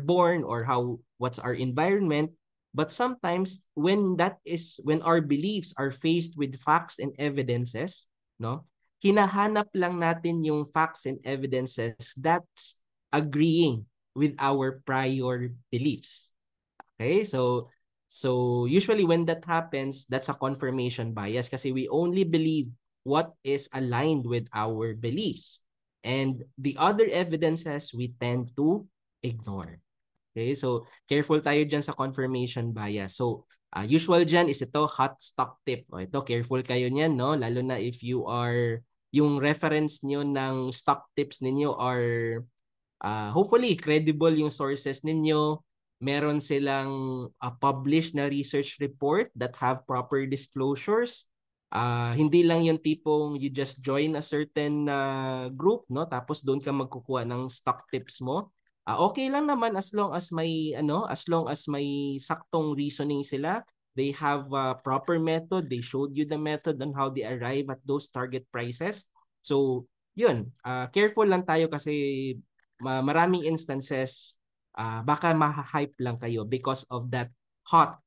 born or what's our environment. But sometimes when our beliefs are faced with facts and evidences, no, hinahanap lang natin yung facts and evidences that's agreeing with our prior beliefs. Okay? So usually when that happens, that's a confirmation bias kasi we only believe what is aligned with our beliefs. And the other evidences we tend to ignore. Okay, so careful tayo dyan sa confirmation bias. So usual dyan is ito, hot stock tip. O ito, careful kayo niyan, no? Lalo na if yung reference nyo ng stock tips ninyo are hopefully credible yung sources ninyo. Meron silang published na research report that have proper disclosures. Hindi lang yung tipong you just join a certain group, no? Tapos doon ka magkukuha ng stock tips mo. Okay lang naman as long as may saktong reasoning sila. They have a proper method. They showed you the method on how they arrive at those target prices. So, yun. Careful lang tayo kasi maraming instances baka ma-hype lang kayo because of that hot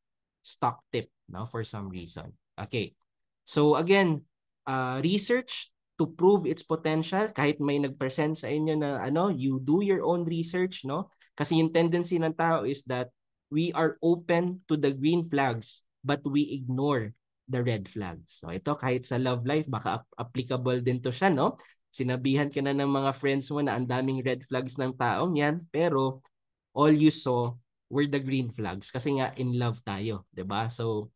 stock tip, no, for some reason. Okay. So again, research to prove its potential. Kahit may nag-present sa inyo na you do your own research, no? Kasi yung tendency ng tao is that we are open to the green flags but we ignore the red flags. So ito kahit sa love life baka applicable din to siya, no? Sinabihan ka na ng mga friends mo na ang daming red flags ng taong yan, pero all you saw were the green flags kasi nga in love tayo, 'di ba? So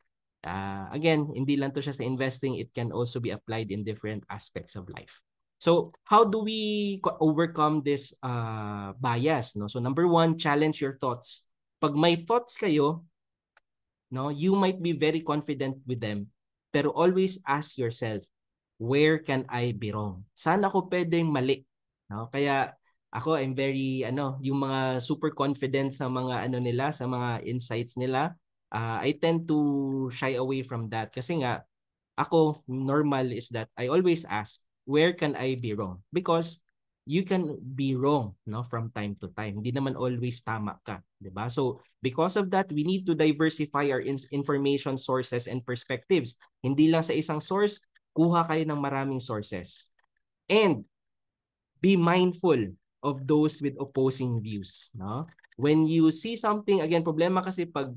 again, hindi lang to siya sa investing, it can also be applied in different aspects of life. So, how do we overcome this bias, no? So, number one, challenge your thoughts. Pag may thoughts kayo, no, you might be very confident with them, pero always ask yourself, where can I be wrong? Saan ako pwedeng mali? No? Kaya ako, I'm very yung mga super confident sa mga nila, sa mga insights nila. I tend to shy away from that kasi nga ako normal is that I always ask, where can I be wrong? Because you can be wrong, no, from time to time. Hindi naman always tama ka, 'di ba? So because of that, we need to diversify our information sources and perspectives. Hindi lang sa isang source, kuha kayo ng maraming sources. And be mindful of those with opposing views, no? When you see something, again, problema kasi pag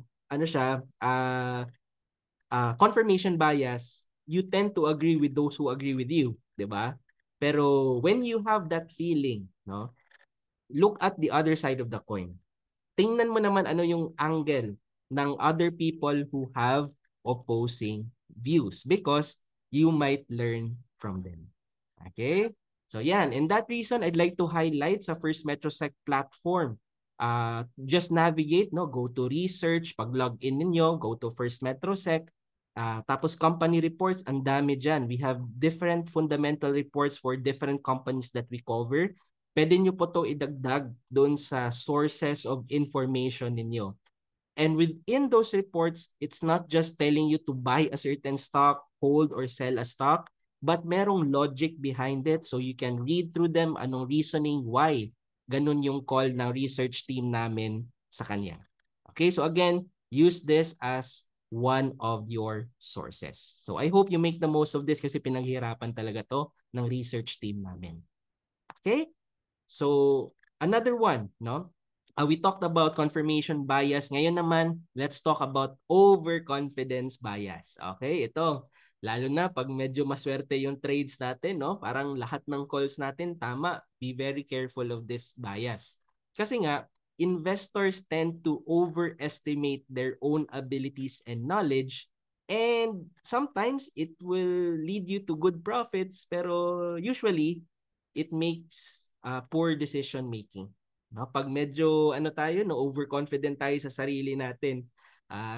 confirmation bias, you tend to agree with those who agree with you, 'di ba? Pero when you have that feeling, no? Look at the other side of the coin. Tingnan mo naman ano yung angle ng other people who have opposing views because you might learn from them. Okay? So yan, and that reason I'd like to highlight sa First Metrosec platform. Just navigate, no, go to research, pag log in ninyo, go to First Metrosec. Tapos company reports, ang dami dyan. We have different fundamental reports for different companies that we cover. pwede nyo po to idagdag doon sa sources of information ninyo. And within those reports, it's not just telling you to buy a certain stock, hold or sell a stock, but merong logic behind it. So you can read through them, anong reasoning, why. Ganun yung call ng research team namin sa kanya. Okay, so again, use this as one of your sources. So I hope you make the most of this kasi pinaghirapan talaga to ng research team namin. Okay? So another one, no? We talked about confirmation bias. Ngayon naman, let's talk about overconfidence bias. Okay, ito. Lalo na pag medyo maswerte yung trades natin, no? Parang lahat ng calls natin tama. Be very careful of this bias. Kasi nga, investors tend to overestimate their own abilities and knowledge, and sometimes it will lead you to good profits, pero usually it makes poor decision making. No, pag medyo ano tayo, no, overconfident tayo sa sarili natin.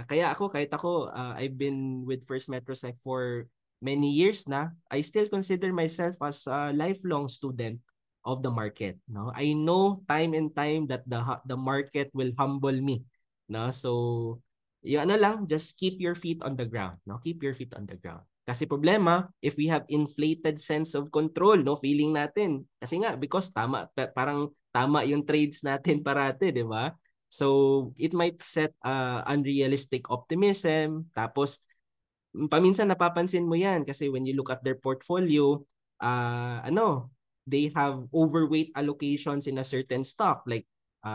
Kaya kahit ako, I've been with First Metrosec for many years na. I still consider myself as a lifelong student of the market, no. I know time and time that the market will humble me, no. So yung ano lang, just keep your feet on the ground, no. Keep your feet on the ground. Kasi problema, if we have inflated sense of control, no, feeling natin. Kasi nga, because parang tama yung trades natin parate, di ba? So, it might set unrealistic optimism. Tapos, paminsan napapansin mo yan kasi when you look at their portfolio, they have overweight allocations in a certain stock. Like,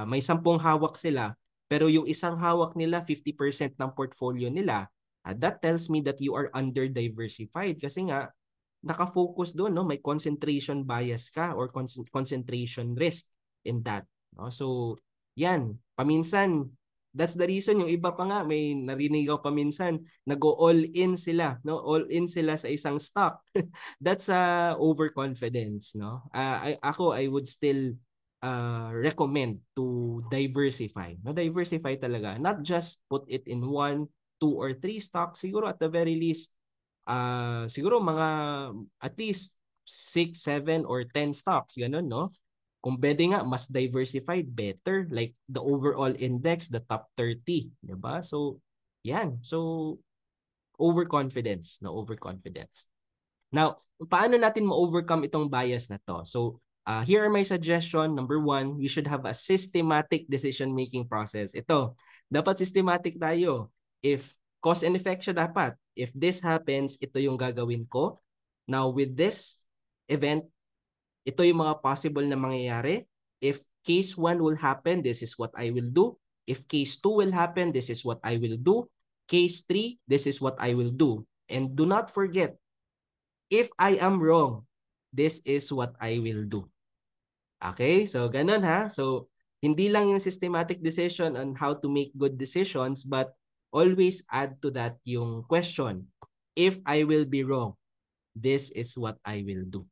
may 10 hawak sila, pero yung isang hawak nila, 50% ng portfolio nila. That tells me that you are under-diversified kasi nga, nakafocus doon, no? May concentration bias ka or concentration risk in that. No? So, yan. Paminsan, that's the reason yung iba pa nga, may narinig ako paminsan, nag-all-in sila, no? All-in sila sa isang stock. That's overconfidence, no? I would still recommend to diversify. No, diversify talaga. Not just put it in 1, 2 or 3 stocks. Siguro at the very least, siguro mga at least 6, 7 or 10 stocks, ganun, no? Kung pwede nga, mas diversified, better. Like the overall index, the top 30, di ba? So, yan. So, overconfidence, no? Overconfidence. Now, paano natin ma-overcome itong bias na to? So, here are my suggestion. Number 1, we should have a systematic decision-making process. Ito, dapat systematic tayo. If cause and effect siya dapat. If this happens, ito yung gagawin ko. Now, with this event, ito yung mga possible na mangyayari. If case 1 will happen, this is what I will do. If case 2 will happen, this is what I will do. Case 3, this is what I will do. And do not forget, if I am wrong, this is what I will do. Okay? So, ganun ha. So, hindi lang yung systematic decision on how to make good decisions, but always add to that yung question. If I will be wrong, this is what I will do.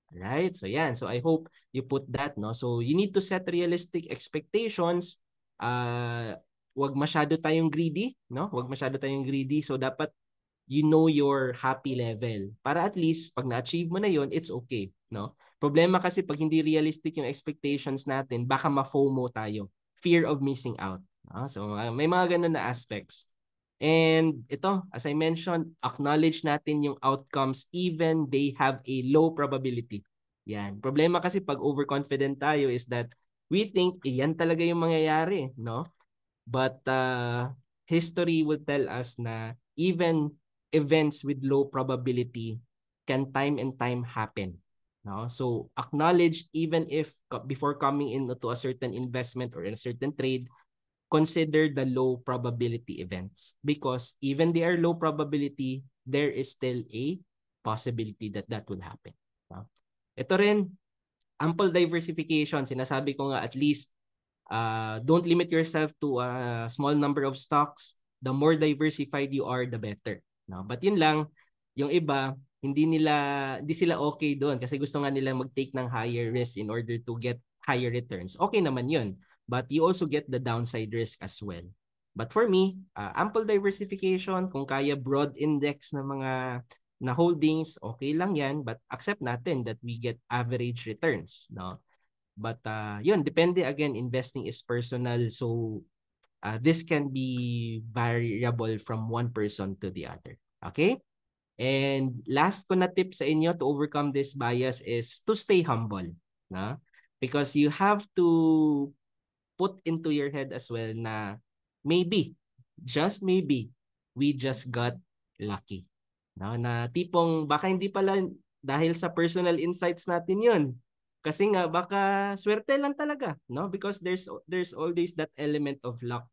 Right? So, yan. So, I hope you put that, no? So, you need to set realistic expectations. Wag masyado tayong greedy, no? Wag masyado tayong greedy. So, dapat you know your happy level. Para at least, pag na-achieve mo na yon, it's okay, no? Problema kasi pag hindi realistic yung expectations natin, baka ma-FOMO tayo. Fear of missing out. No? So, may mga ganun na aspects. And ito, as I mentioned, acknowledge natin yung outcomes even they have a low probability. Yan. Problema kasi pag overconfident tayo is that we think, yan talaga yung mangyayari, no? But history will tell us na even events with low probability can time and time happen. No? So acknowledge even if before coming into a certain investment or in a certain trade, consider the low probability events because even they are low probability, there is still a possibility that that would happen. No? Ito rin, ample diversification. Sinasabi ko nga at least don't limit yourself to a small number of stocks. The more diversified you are, the better. No? But yun lang, yung iba, hindi sila okay doon kasi gusto nga nila mag-take ng higher risk in order to get higher returns. Okay naman yun. But you also get the downside risk as well. But for me, ample diversification, kung kaya broad index na mga na holdings, okay lang yan. But accept natin that we get average returns. No? But yun, depende again, investing is personal. So this can be variable from one person to the other. Okay? And last ko na tip sa inyo to overcome this bias is to stay humble. Na? Because you have to put into your head as well na maybe, just maybe, we just got lucky. No? Na tipong baka hindi pala dahil sa personal insights natin yun. Kasi nga baka swerte lang talaga, no? Because there's always that element of luck,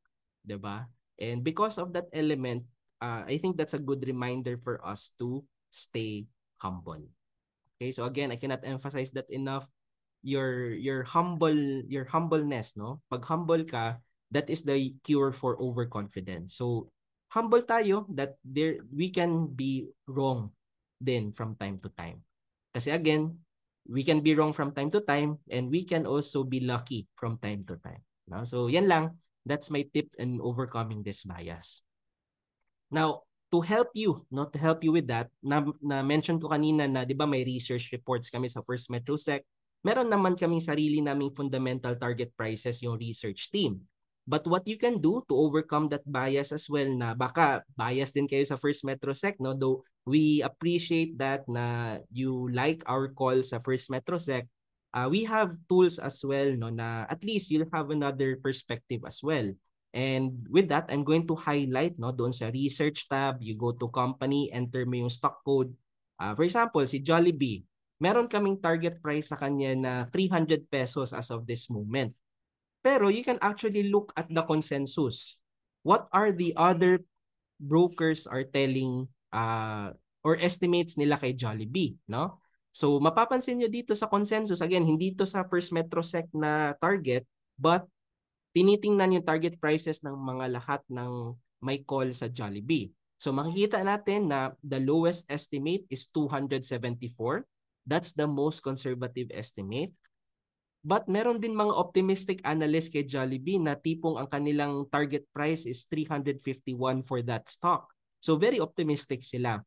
'di ba? And because of that element, I think that's a good reminder for us to stay humble. Okay, so again, I cannot emphasize that enough. Your humbleness, no? Pag humble ka, that is the cure for overconfidence. So humble tayo that there we can be wrong din from time to time. Kasi again, we can be wrong from time to time and we can also be lucky from time to time. No? So yan lang, that's my tip in overcoming this bias. Now, to help you, no, to help you with that, na mention ko kanina na 'di ba may research reports kami sa First Metrosec. Meron naman kaming sarili naming fundamental target prices yung research team. But what you can do to overcome that bias as well, na baka bias din kayo sa First Metrosec, no? Though we appreciate that na you like our call sa First Metrosec, we have tools as well, no, na at least you'll have another perspective as well. And with that, I'm going to highlight, no, doon sa research tab, you go to company, enter mo yung stock code. For example, si Jollibee, meron kaming target price sa kanya na 300 pesos as of this moment. Pero you can actually look at the consensus. What are the other brokers are telling or estimates nila kay Jollibee, no? So mapapansin nyo dito sa consensus, again, hindi to sa First Metrosec na target, but tinitingnan yung target prices ng mga lahat ng may call sa Jollibee. So makikita natin na the lowest estimate is 274. That's the most conservative estimate. But meron din mga optimistic analysts kay Jollibee na tipong ang kanilang target price is 351 for that stock. So very optimistic sila.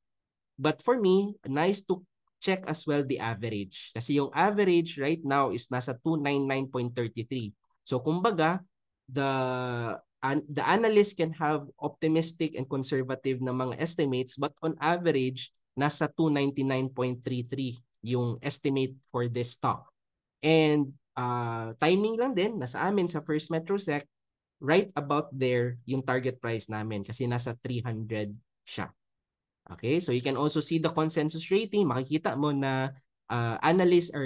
But for me, nice to check as well the average. Kasi yung average right now is nasa 299.33. So kumbaga, the analyst can have optimistic and conservative na mga estimates, but on average, nasa 299.33 yung estimate for this stock. And timing lang din, nasa amin sa First Metrosec, right about there yung target price namin kasi nasa 300 siya. Okay, so you can also see the consensus rating. Makikita mo na analysts are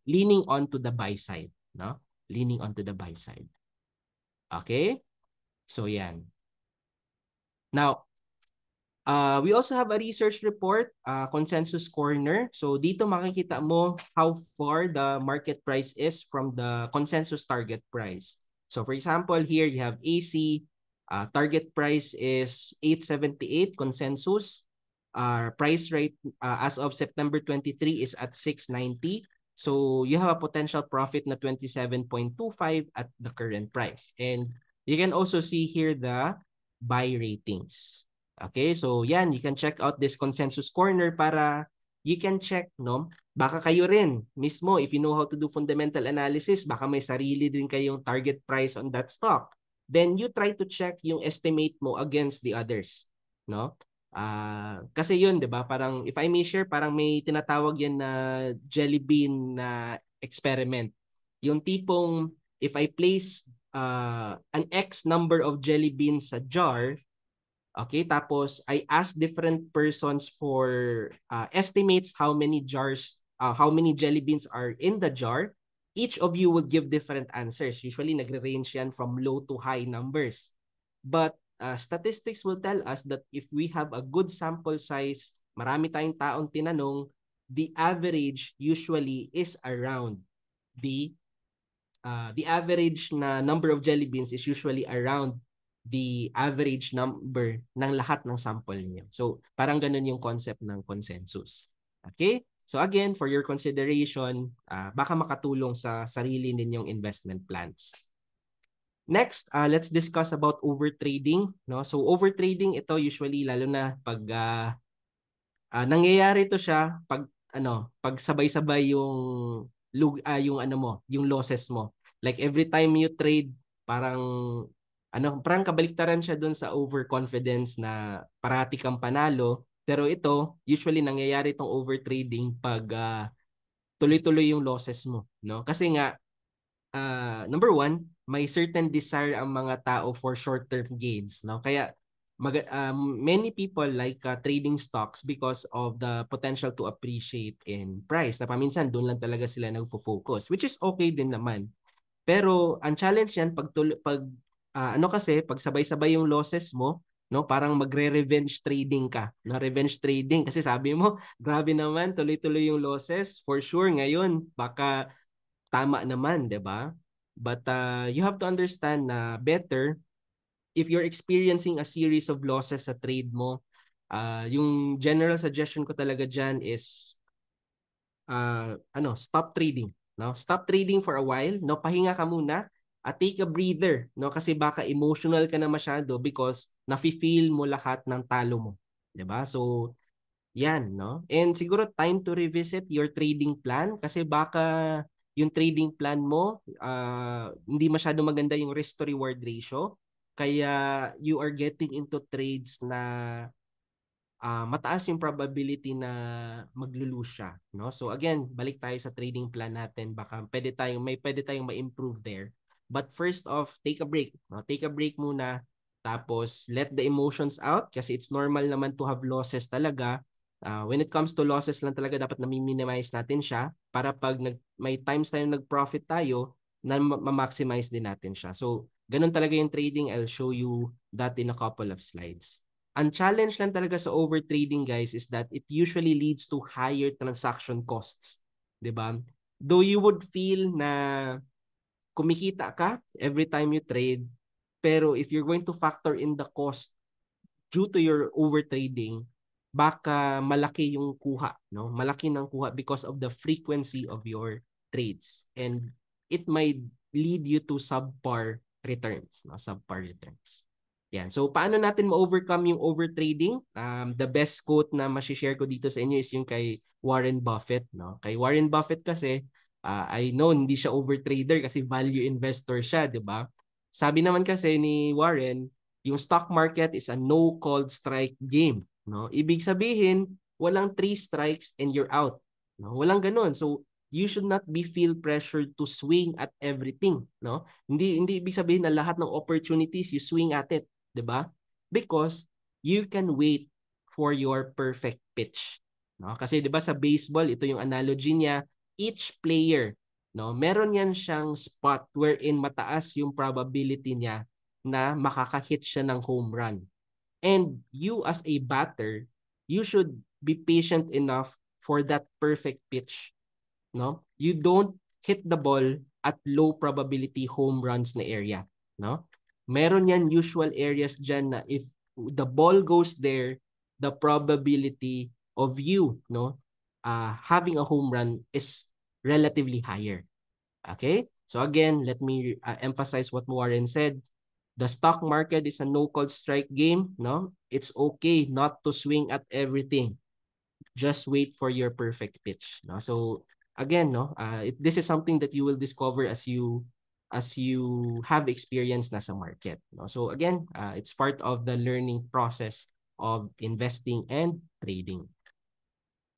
leaning on to the buy side, no? Leaning on to the buy side. Okay? So yan. Now, we also have a research report, Consensus Corner. So dito makikita mo how far the market price is from the consensus target price. So for example, here you have AC, target price is 878 consensus. Price rate as of September 23 is at 690. So you have a potential profit na 27.25 at the current price. And you can also see here the buy ratings. Okay, so yan, you can check out this Consensus Corner para you can check, no? Baka kayo rin mismo, if you know how to do fundamental analysis, baka may sarili din kayong target price on that stock. Then you try to check yung estimate mo against the others, no? Kasi yun, 'di ba? Parang if I may share, parang may tinatawag yan na jelly bean na experiment. Yung tipong if I place an X number of jelly beans sa jar, okay, tapos I ask different persons for estimates how many jars, how many jelly beans are in the jar. Each of you would give different answers. Usually nagre-range yan from low to high numbers. But statistics will tell us that if we have a good sample size, marami tayong taong tinanong, the average usually is around the average na number of jelly beans is usually around the average number ng lahat ng sample niyo. So, parang ganun yung concept ng consensus. Okay? So again, for your consideration, baka makatulong sa sarili ninyong investment plans. Next, let's discuss about overtrading. No? So overtrading, ito usually lalo na pag nangyayari to siya pag sabay-sabay yung yung ano mo, yung losses mo. Like every time you trade, parang parang kabaliktaran siya doon sa overconfidence na parati kang panalo. Pero ito, usually nangyayari itong overtrading pag tuloy-tuloy yung losses mo, no? Kasi nga number one, may certain desire ang mga tao for short-term gains, no? Kaya many people like trading stocks because of the potential to appreciate in price. Na paminsan doon lang talaga sila nagfo-focus, which is okay din naman. Pero ang challenge yan kasi pag sabay-sabay yung losses mo, no, parang magre-revenge trading ka. No, revenge trading kasi sabi mo, grabe naman, tuloy-tuloy yung losses. For sure ngayon, baka tama naman, 'di ba? But you have to understand na better if you're experiencing a series of losses sa trade mo, yung general suggestion ko talaga diyan is stop trading, no? Stop trading for a while, no? Pahinga ka muna at take a breather, no? Kasi baka emotional ka na masyado because nafi-feel mo lahat ng talo mo, 'di ba? So yan, no? And siguro time to revisit your trading plan kasi baka yung trading plan mo, hindi masyado maganda yung risk to reward ratio. Kaya you are getting into trades na mataas yung probability na maglo-lose siya, no? So again, balik tayo sa trading plan natin. Baka pwede tayong ma-improve there. But first off, take a break, no? Take a break muna. Tapos let the emotions out kasi it's normal naman to have losses talaga. When it comes to losses lang talaga dapat na-minimize natin siya para pag may times tayo nag-profit tayo na ma-maximize din natin siya. So, ganun talaga yung trading. I'll show you that in a couple of slides. Ang challenge lang talaga sa overtrading, guys, is that it usually leads to higher transaction costs. 'Di ba? Though you would feel na kumikita ka every time you trade, pero if you're going to factor in the cost due to your overtrading, baka malaki yung kuha, no? Malaki ng kuha because of the frequency of your trades. And it might lead you to subpar returns, no? Subpar returns. Yan. So, paano natin ma-overcome yung overtrading? The best quote na ma-share ko dito sa inyo is yung kay Warren Buffett, no? Kay Warren Buffett kasi, I know hindi siya overtrader kasi value investor siya, di ba? Sabi naman kasi ni Warren, yung stock market is a no called strike game, no? Ibig sabihin, walang 3 strikes and you're out, no? Walang ganoon. So, you should not be feel pressured to swing at everything, no? Hindi ibig sabihin na lahat ng opportunities you swing at it, 'di ba? Because you can wait for your perfect pitch, no? Kasi 'di ba sa baseball, ito yung analogy niya, each player, no, meron yan siyang spot wherein mataas yung probability niya na makaka-hit siya ng home run. And you as a batter, you should be patient enough for that perfect pitch, no? You don't hit the ball at low probability home runs na area, no? Meron yan usual areas dyan na if the ball goes there, the probability of you, no, having a home run is relatively higher. Okay? So again, let me emphasize what Warren said. The stock market is a no-call strike game, no? It's okay not to swing at everything. Just wait for your perfect pitch, no? So again, no, this is something that you will discover as you have experience na sa market, no? So again, it's part of the learning process of investing and trading.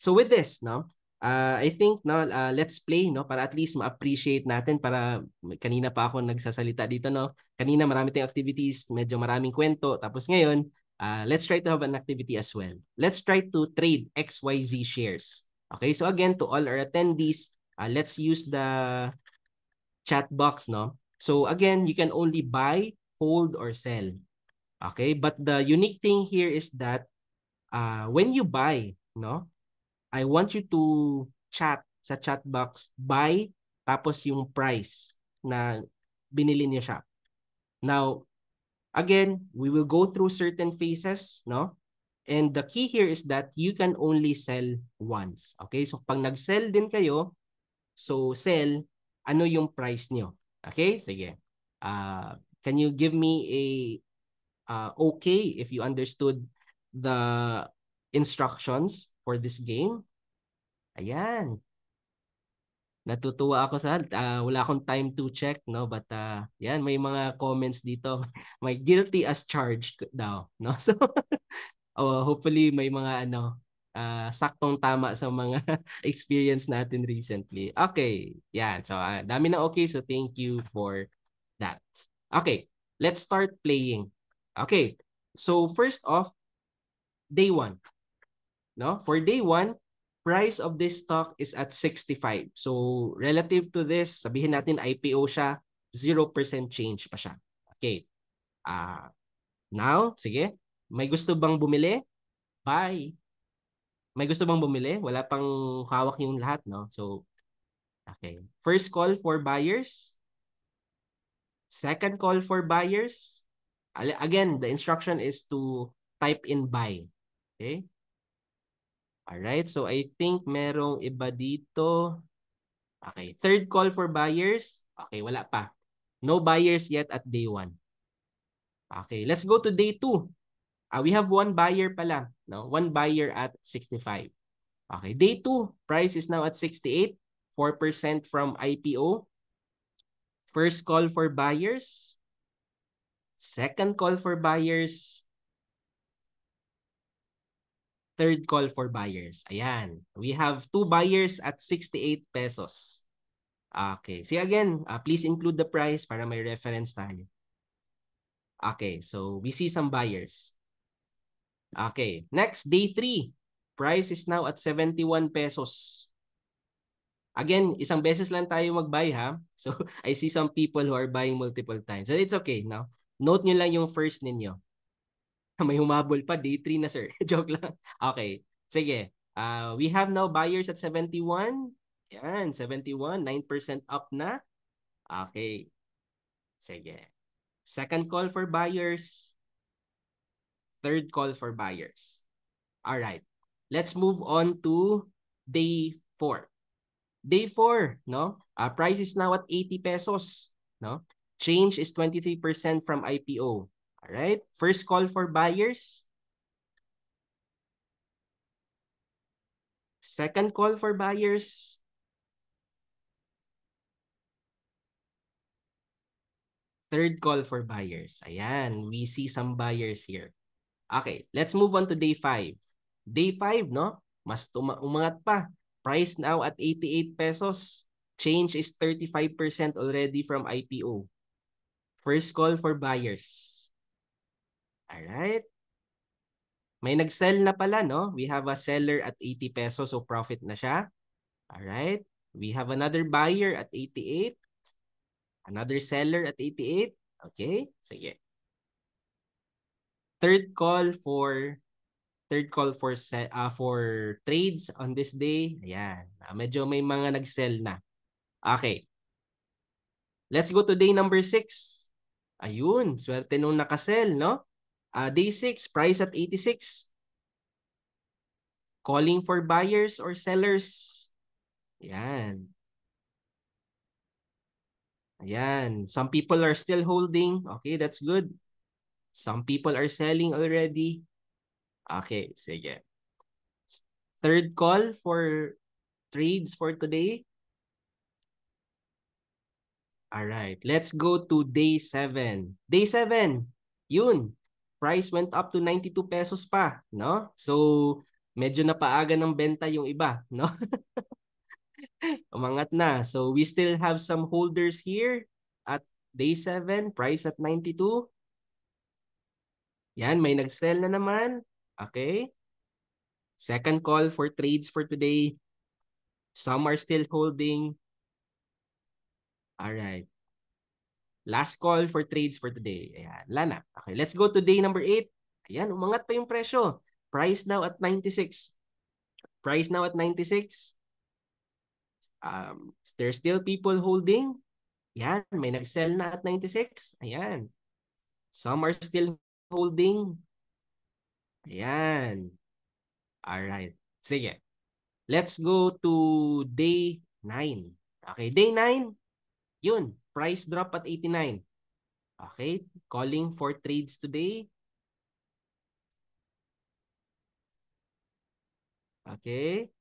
So with this, no, I think no, let's play, no, para at least ma-appreciate natin. Para kanina pa ako nagsasalita dito, no. Kanina marami tayong activities, medyo maraming kwento. Tapos ngayon, let's try to have an activity as well. Let's try to trade XYZ shares. Okay, so again, to all our attendees, let's use the chat box, no. So again, you can only buy, hold, or sell. Okay, but the unique thing here is that when you buy, no, I want you to chat sa chat box, buy, tapos yung price na binili niya siya. Now, again, we will go through certain phases, no? And the key here is that you can only sell once. Okay? So, pag nag-sell din kayo, so sell, ano yung price niyo? Okay? Sige. Can you give me a okay if you understood the instructions for this game? Ayan. Natutuwa ako sa wala akong time to check, no, but yan, may mga comments dito. May guilty as charged daw, no. So hopefully may mga saktong tama sa mga experience natin recently. Okay, yan. So dami na okay, so thank you for that. Okay, let's start playing. Okay, so first off, day 1. No? For day 1, price of this stock is at 65. So relative to this, sabihin natin IPO siya, 0% change pa siya. Okay. Now, sige. May gusto bang bumili? Buy. May gusto bang bumili? Wala pang hawak yung lahat, no? So, okay. First call for buyers. Second call for buyers. Again, the instruction is to type in buy. Okay? Alright, so I think merong iba dito. Okay, third call for buyers. Okay, wala pa. No buyers yet at day 1. Okay, let's go to day 2. We have one buyer pala. No? One buyer at 65. Okay, day 2, price is now at 68. 4% from IPO. First call for buyers. Second call for buyers. Third call for buyers. Ayan. We have 2 buyers at 68 pesos. Okay. See again, please include the price para may reference tayo. Okay. So, we see some buyers. Okay. Next, day 3. Price is now at 71 pesos. Again, isang beses lang tayo mag-buy ha. So, I see some people who are buying multiple times. So, it's okay. No? Note nyo lang yung first ninyo. May humabol pa, day 3 na sir. Joke lang. Okay. Sige. We have now buyers at 71. Yan, 71. 9% up na. Okay. Sige. Second call for buyers. Third call for buyers. All right. Let's move on to day 4. Day 4, no? Price is now at 80 pesos, no? Change is 23% from IPO. All right. First call for buyers. Second call for buyers. Third call for buyers. Ayan, we see some buyers here. Okay, let's move on to day 5. Day 5, no? Mas umangat pa. Price now at 88 pesos. Change is 35% already from IPO. First call for buyers. All right. May nag-sell na pala, no? We have a seller at 80 pesos, so profit na siya. All right. We have another buyer at 88. Another seller at 88. Okay, sige. Third call for trades on this day. Ayan. Medyo may mga nag-sell na. Okay. Let's go to day number 6. Ayun, swerte nung nakasell, no? Day 6, price at 86. Calling for buyers or sellers. Ayan. Ayan. Some people are still holding. Okay, that's good. Some people are selling already. Okay, sige. Third call for trades for today. All right, let's go to day 7. Day 7, yun. Price went up to 92 pesos pa, no? So, medyo napaaga ng benta yung iba, no? Umangat na. So, we still have some holders here at day 7, price at 92. Yan, may nag-sell na naman. Okay. Second call for trades for today. Some are still holding. All right. Last call for trades for today. Ayan, lana. Okay, let's go to day number 8. Ayan, umangat pa yung presyo. Price now at 96. Price now at 96. There's still people holding. Ayan, may nag-sell na at 96. Ayan. Some are still holding. Ayan. Alright. Sige. Let's go to day 9. Okay, day 9. Yun. Price drop at 89. Okay. Calling for trades today. Okay.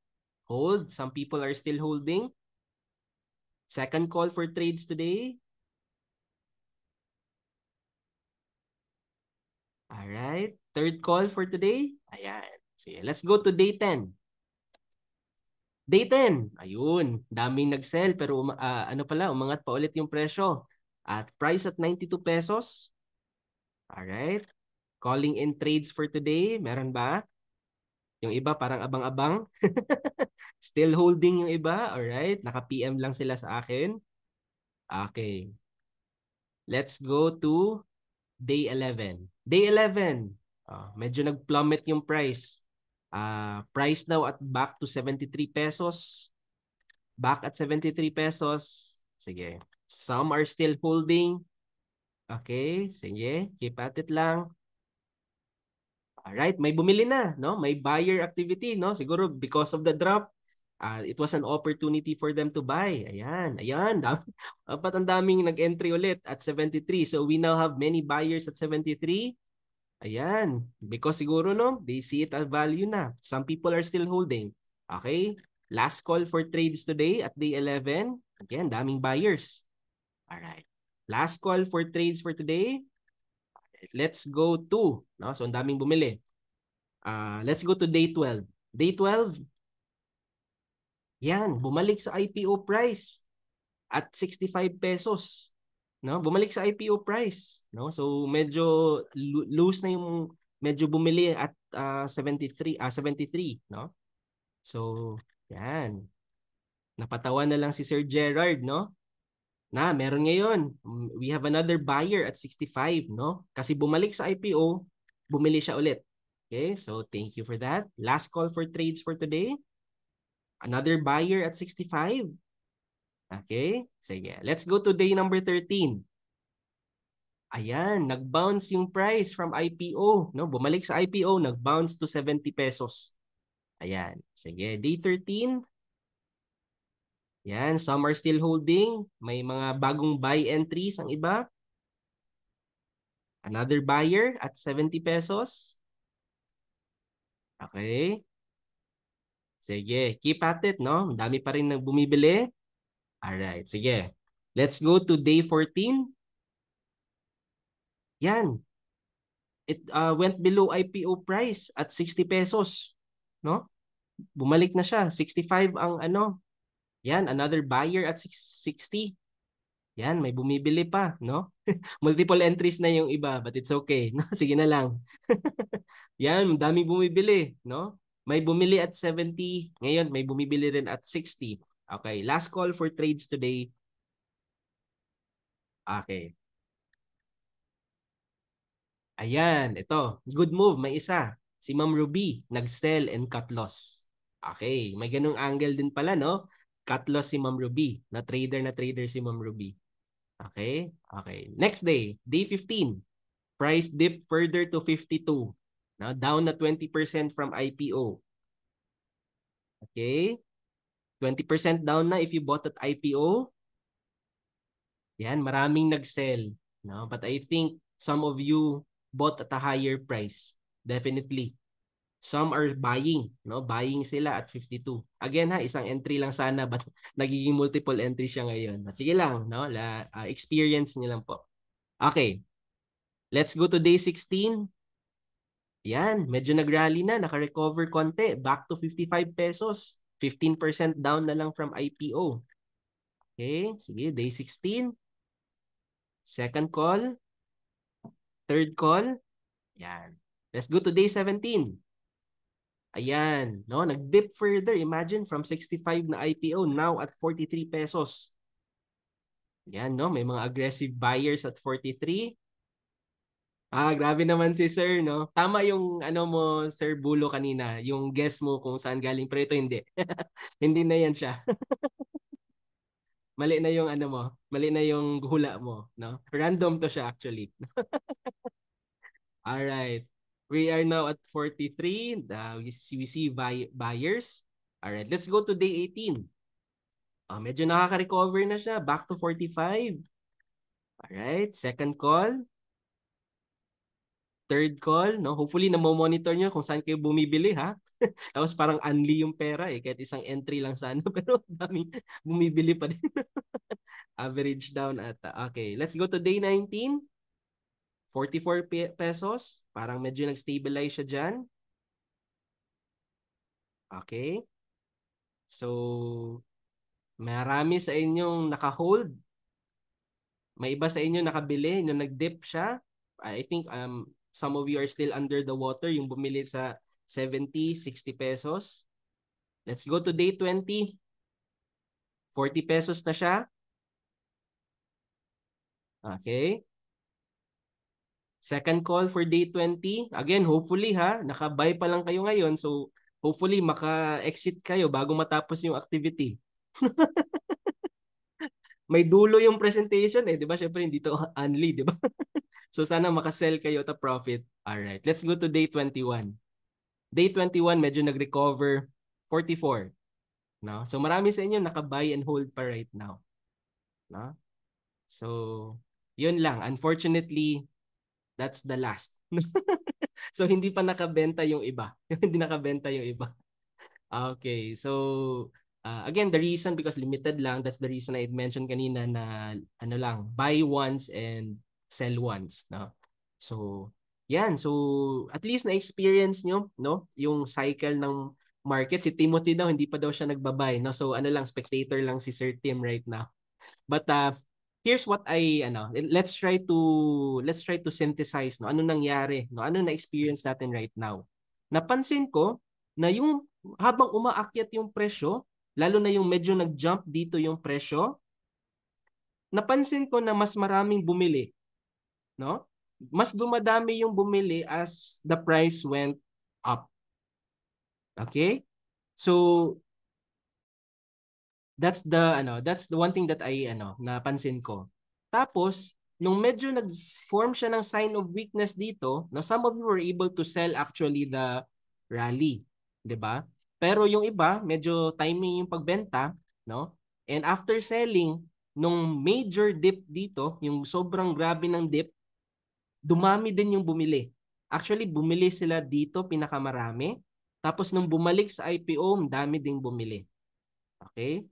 Hold. Some people are still holding. Second call for trades today. All right. Third call for today. Ayan. Sige, let's go to day 10. Day 10. Ayun. Daming nag-sell pero ano pala, umangat pa ulit yung presyo. At price at 92 pesos. All right. Calling in trades for today. Meron ba? Yung iba parang abang-abang. Still holding yung iba. All right. Naka-PM lang sila sa akin. Okay. Let's go to day 11. Day 11. Medyo nag-plummet yung price. Price now at back to 73 pesos. Back at 73 pesos. Sige. Some are still holding. Okay. Sige. Keep at it lang. Alright. May bumili na. No? May buyer activity. No? Siguro because of the drop, it was an opportunity for them to buy. Ayan. Ayan. Dapat ang daming nag-entry ulit at 73. So we now have many buyers at 73. Ayan. Because siguro, no, they see it as value na. Some people are still holding. Okay. Last call for trades today at day 11. Again, daming buyers. Alright. Last call for trades for today. Let's go to, no? So, ang daming bumili. Let's go to day 12. Day 12. Yan. Bumalik sa IPO price at 65 pesos. No, bumalik sa IPO price, no? So medyo loose na yung medyo bumili at 73, no? So, yan. Napatawa na lang si Sir Gerard, no? Na, meron ngayon. We have another buyer at 65, no? Kasi bumalik sa IPO, bumili siya ulit. Okay? So, thank you for that. Last call for trades for today. Another buyer at 65. Okay? Sige. Let's go to day number 13. Ayan, nag-bounce yung price from IPO, no? Bumalik sa IPO, nag-bounce to 70 pesos. Ayan, sige, day 13. Yan, some are still holding. May mga bagong buy entries ang iba. Another buyer at 70 pesos. Okay. Sige, keep at it, no? Dami pa rin nang bumibili. Alright, sige. Let's go to day 14. Yan. It went below IPO price at 60 pesos, no? Bumalik na siya. 65 ang ano. Yan, another buyer at 60. Yan, may bumibili pa, no? Multiple entries na yung iba, but it's okay. No? Sige na lang. Yan, daming bumibili, no? May bumili at 70. Ngayon, may bumibili rin at 60. Okay, last call for trades today. Okay. Ayan, ito. Good move, may isa. Si Ma'am Ruby, nag-sell and cut loss. Okay, may ganung angle din pala, no? Cut loss si Ma'am Ruby. Na trader si Ma'am Ruby. Okay, okay. Next day, day 15. Price dip further to 52. Now, down na 20% from IPO. Okay. 20% down na if you bought at IPO. Yan, maraming nag-sell. No? But I think some of you bought at a higher price. Definitely. Some are buying. No? Buying sila at 52. Again ha, isang entry lang sana but nagiging multiple entry siya ngayon. But sige lang. No? Experience niyo lang po. Okay. Let's go to day 16. Yan, medyo nag-rally na. Naka-recover konti. Back to 55 pesos. 15% down na lang from IPO. Okay, sige, day 16. Second call. Third call. Yan. Let's go to day 17. Ayan, no, nag-dip further. Imagine from 65 na IPO now at 43 pesos. Yan, no, may mga aggressive buyers at 43. Grabe naman si Sir, no? Tama yung ano mo, Sir Bulo kanina, yung guess mo kung saan galing, pero ito hindi. Hindi na yan siya. Mali na yung ano mo, mali na yung hula mo, no? Random to siya actually. All right. We are now at 43. We see buyers. All right, let's go to day 18. Medyo nakaka-recover na siya. Back to 45. All right, second call. Third call, no? Hopefully na-monitor nyo kung saan kayo bumibili, ha? Tapos parang unli yung pera, eh. Kahit isang entry lang sana. Pero daming bumibili pa din. Average down ata. Okay, let's go to day 19. 44 pesos. Parang medyo nag-stabilize siya dyan. Okay. So, marami sa inyong naka-hold. May iba sa inyo nakabili nung nag-dip siya. I think some of you are still under the water, yung bumili sa 70, 60 pesos. Let's go to day 20. 40 pesos na siya. Okay. Second call for day 20. Again, hopefully naka-buy pa lang kayo ngayon. So, hopefully maka-exit kayo bago matapos yung activity. May dulo yung presentation di ba? Syempre hindi to only, di ba? So sana maka-sell kayo ta profit. All right. Let's go to day 21. Day 21 medyo nag-recover 44, no? So marami sa inyo naka-buy and hold pa right now, no? So, yun lang. Unfortunately, that's the last. So hindi pa nakabenta yung iba. Hindi nakabenta yung iba. Okay, so again, the reason because limited lang, that's the reason I mentioned kanina na ano lang, buy once and sell once, no? So, yan. So, at least na-experience nyo, no? Yung cycle ng market. Si Timothy daw, hindi pa daw siya nagbabay, no? So, ano lang, spectator lang si Sir Tim right now. But here's what let's try to synthesize, no? Ano nangyari, no? Ano na-experience natin right now? Napansin ko na yung habang umaakyat yung presyo, lalo na yung medyo nag-jump dito yung presyo, napansin ko na mas maraming bumili, no? Mas dumadami yung bumili as the price went up. Okay? So that's the one thing that napansin ko. Tapos nung medyo nag-form siya ng sign of weakness dito, no, some of you were able to sell actually the rally, 'di ba? Pero yung iba, medyo timing yung pagbenta, no? And after selling nung major dip dito, yung sobrang grabe ng dip, dumami din yung bumili. Actually, bumili sila dito pinakamarami. Tapos nung bumalik sa IPO, dami ding bumili. Okay?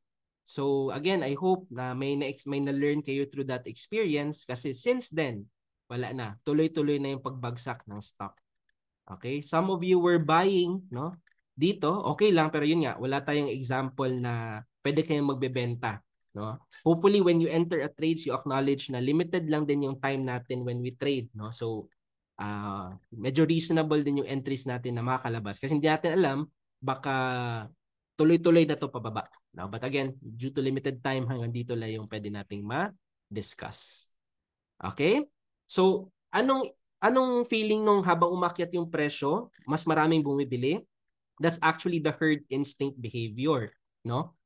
So again, I hope na may na-learn kayo through that experience kasi since then, wala na. Tuloy-tuloy na yung pagbagsak ng stock. Okay? Some of you were buying, no? Dito, okay lang pero yun nga, wala tayong example na pwede kayong magbebenta, no? Hopefully when you enter a trades, you acknowledge na limited lang din yung time natin when we trade, no? So medyo reasonable din yung entries natin na makakalabas kasi hindi natin alam baka tuloy-tuloy na to pababa. No? But again, due to limited time, hanggang dito lang yung pwede nating ma-discuss. Okay? So, anong feeling nung habang umakyat yung presyo, mas maraming bumibili? That's actually the herd instinct behavior, no?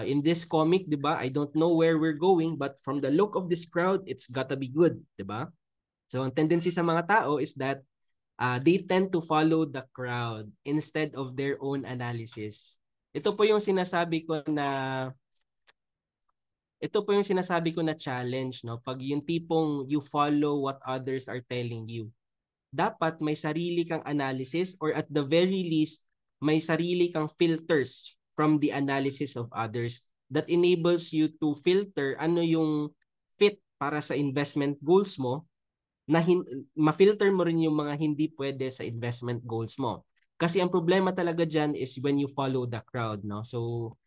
In this comic, 'di ba? I don't know where we're going, but from the look of this crowd, it's gotta be good, 'di ba? So, ang tendency sa mga tao is that they tend to follow the crowd instead of their own analysis. Ito po yung sinasabi ko na challenge, no? Pag yung tipong you follow what others are telling you. Dapat may sarili kang analysis or at the very least, may sarili kang filters from the analysis of others that enables you to filter ano yung fit para sa investment goals mo na ma-filter mo rin yung mga hindi pwede sa investment goals mo. Kasi ang problema talaga dyan is when you follow the crowd, no? So,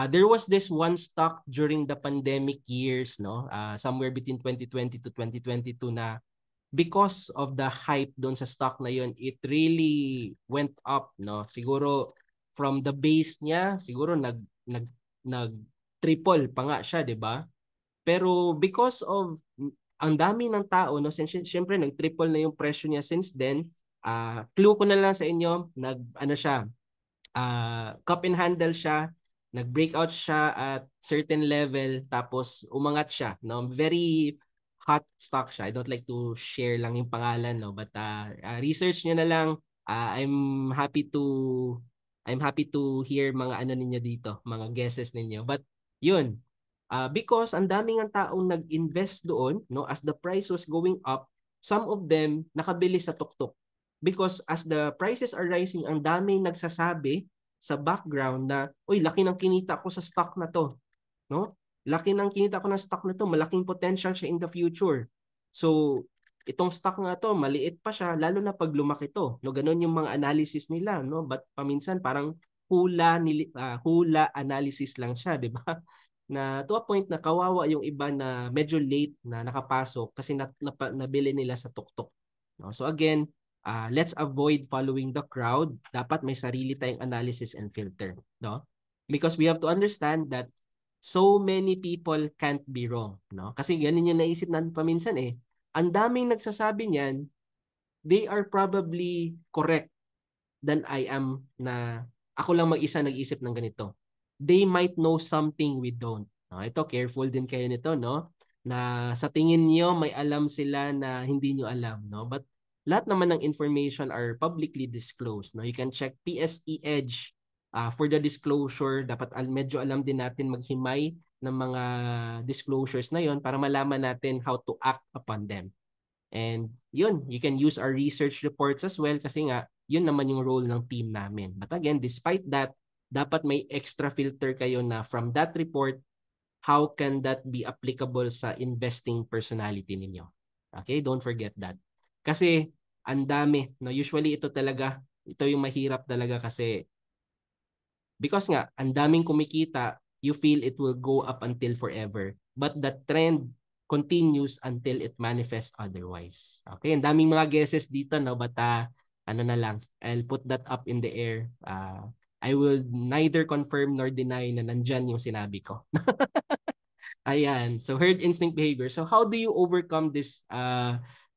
there was this one stock during the pandemic years, no? Somewhere between 2020 to 2022 na because of the hype doon sa stock na yun, it really went up, no? Siguro from the base niya, siguro nag triple pa nga siya, 'di ba? Pero because of ang dami ng tao, no, siyempre nag-triple na yung presyo niya since then. Clue ko na lang sa inyo, cup and handle siya, nag-breakout siya at certain level, tapos umangat siya, no? Very hot stock siya. I don't like to share lang yung pangalan, no, but research niyo na lang. I'm happy to hear mga ano ninyo dito, mga guesses ninyo. But yun, because ang daming ang taong nag-invest doon, no, as the price was going up, some of them nakabili sa tuktok. Because as the prices are rising, ang daming nagsasabi sa background na, uy, laki ng kinita ko sa stock na to, no? laki ng kinita ko ng stock na to, malaking potential siya in the future. So, itong stock nga to, maliit pa siya, lalo na pag lumaki to. No, ganun yung mga analysis nila, no? But paminsan parang hula analysis lang siya, 'di ba? Na to a point na kawawa yung iba na medyo late na nakapasok kasi nabili nila sa tuktok. No? So again, let's avoid following the crowd. Dapat may sarili tayong analysis and filter, no? Because we have to understand that so many people can't be wrong, no? Kasi ganun yung naisip natin paminsan eh. Ang daming nagsasabi niyan, they are probably correct than I am na ako lang mag-isa nag-isip ng ganito. They might know something we don't. No, ito, careful din kayo nito, no? Na sa tingin niyo may alam sila na hindi niyo alam, no? But lahat naman ng information are publicly disclosed, no? You can check PSE Edge for the disclosure. Dapat medyo alam din natin maghimay ng mga disclosures na yon para malaman natin how to act upon them. And yun, you can use our research reports as well kasi nga, yun naman yung role ng team namin. But again, despite that, dapat may extra filter kayo na from that report, how can that be applicable sa investing personality ninyo? Okay, don't forget that. Kasi ang dami, no? Usually ito talaga, ito yung mahirap talaga kasi because nga, ang daming kumikita, you feel it will go up until forever. But the trend continues until it manifests otherwise. Okay, ang daming mga guesses dito, no? But ano na lang, I'll put that up in the air. I will neither confirm nor deny na nandyan yung sinabi ko. Ayan. So herd instinct behavior. So how do you overcome this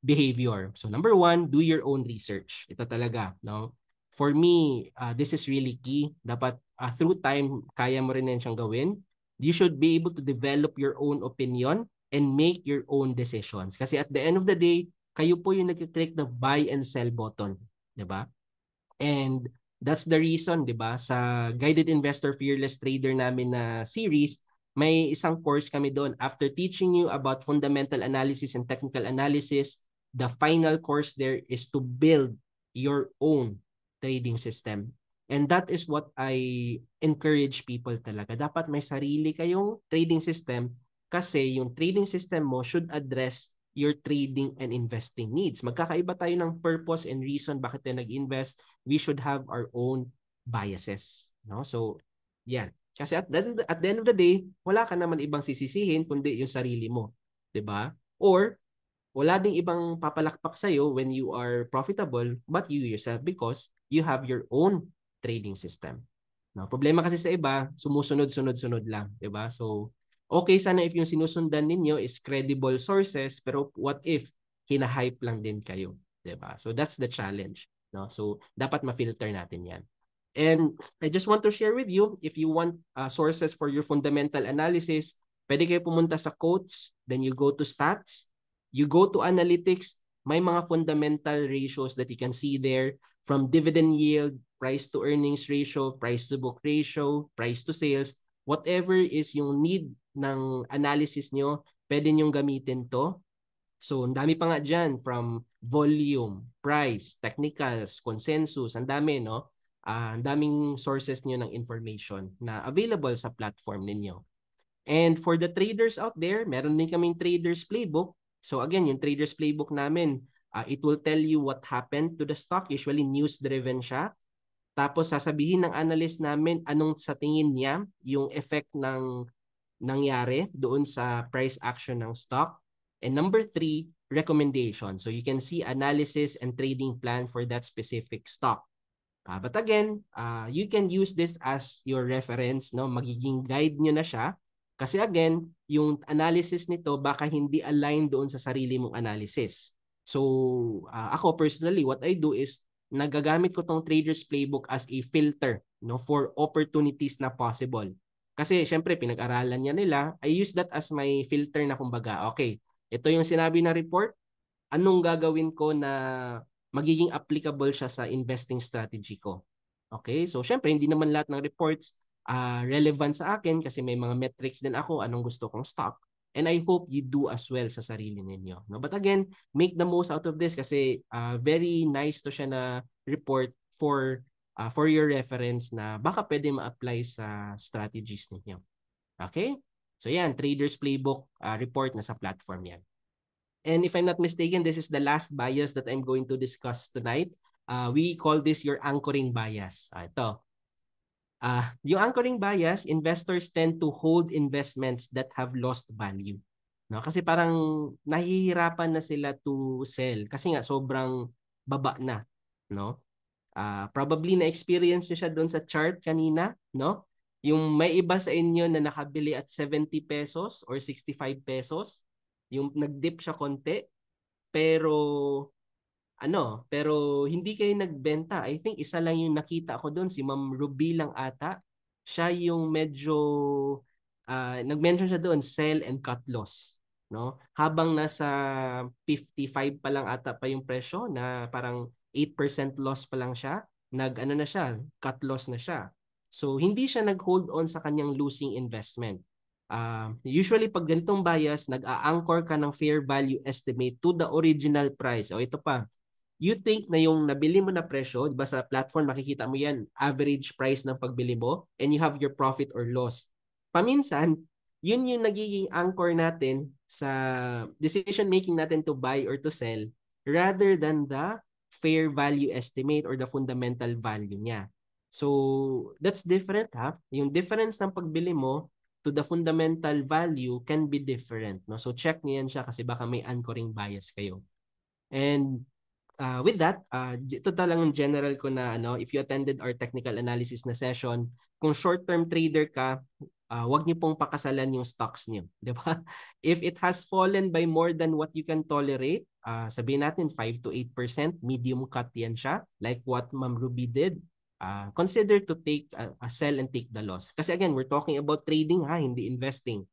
behavior? So number one, do your own research. Ito talaga, no? For me, this is really key. Dapat through time, kaya mo rin yan siyang gawin. You should be able to develop your own opinion and make your own decisions. Kasi at the end of the day, kayo po yung nag-click ng buy and sell button. Diba? And that's the reason, diba? Sa Guided Investor Fearless Trader namin na series, may isang course kami doon. After teaching you about fundamental analysis and technical analysis, the final course there is to build your own trading system. And that is what I encourage people talaga. Dapat may sarili kayong trading system kasi yung trading system mo should address your trading and investing needs. Magkakaiba tayo ng purpose and reason bakit tayo nag-invest. We should have our own biases. No? So, yeah. Kasi at the end of the day, wala ka naman ibang sisisihin kundi yung sarili mo. 'Di ba? Or wala ding ibang papalakpak sa'yo when you are profitable but you yourself because you have your own trading system. No, problema kasi sa iba, sumusunod-sunod-sunod lang, 'di ba? So, okay sana if yung sinusundan ninyo is credible sources, pero what if hina-hype lang din kayo, 'di ba? So that's the challenge, no? So dapat ma-filter natin 'yan. And I just want to share with you, if you want sources for your fundamental analysis, pwede kayo pumunta sa quotes, then you go to stats, you go to analytics, may mga fundamental ratios that you can see there from dividend yield, price to earnings ratio, price to book ratio, price to sales, whatever is yung need ng analysis nyo, pwede nyong gamitin to. So, ang dami pa nga dyan from volume, price, technicals, consensus, ang dami, no? Ang daming sources nyo ng information na available sa platform ninyo. And for the traders out there, meron din kaming traders playbook. So again, yung traders playbook namin, it will tell you what happened to the stock. Usually news-driven siya. Tapos sasabihin ng analyst namin anong sa tingin niya yung effect ng nangyari doon sa price action ng stock. And number 3, recommendation. So you can see analysis and trading plan for that specific stock. But again, you can use this as your reference, no? Magiging guide nyo na siya. Kasi again, yung analysis nito baka hindi align doon sa sarili mong analysis. So, ako personally, what I do is nagagamit ko tong Traders Playbook as a filter, no, for opportunities na possible. Kasi syempre, pinag-aralan niya nila. I use that as my filter na kumbaga, okay, ito yung sinabi na report, anong gagawin ko na magiging applicable siya sa investing strategy ko. Okay? So, syempre, hindi naman lahat ng reports relevant sa akin kasi may mga metrics din ako anong gusto kong stock. And I hope you do as well sa sarili ninyo. No? But again, make the most out of this kasi very nice to siya na report for your reference na baka pwede ma-apply sa strategies ninyo. Okay? So yan, Traders Playbook report na sa platform yan. And if I'm not mistaken, this is the last bias that I'm going to discuss tonight. We call this your anchoring bias. Ito. Yung anchoring bias, investors tend to hold investments that have lost value. No? Kasi parang nahihirapan na sila to sell kasi nga sobrang baba na, no? Probably na-experience nyo siya doon sa chart kanina, no? Yung may iba sa inyo na nakabili at 70 pesos or 65 pesos, yung nag-dip siya konti, pero pero hindi kayo nagbenta. I think isa lang yung nakita ko doon, si Ma'am Ruby lang ata. Siya yung medyo nag-mention siya doon, sell and cut loss, no? Habang nasa 55 pa lang ata pa yung presyo na parang 8% loss pa lang siya, na siya, cut loss na siya. So hindi siya nag-hold on sa kanyang losing investment. Usually pag ganitong bias, nag-a-anchor ka ng fair value estimate to the original price. O ito pa, you think na yung nabili mo na presyo, diba sa platform makikita mo yan, average price ng pagbili mo, and you have your profit or loss. Paminsan, yun yung nagiging anchor natin sa decision making natin to buy or to sell rather than the fair value estimate or the fundamental value niya. So, that's different ha. Yung difference ng pagbili mo to the fundamental value can be different. No? So, check niyan siya kasi baka may anchoring bias kayo. And with that, ito talagang general ko na if you attended our technical analysis na session, kung short-term trader ka, wag niyo pong pakasalan yung stocks niyo, 'di ba? If it has fallen by more than what you can tolerate, sabihin natin 5 to 8%, medium cut yan siya, like what Ma'am Ruby did. Consider to take a sell and take the loss. Kasi again, we're talking about trading ha, hindi investing.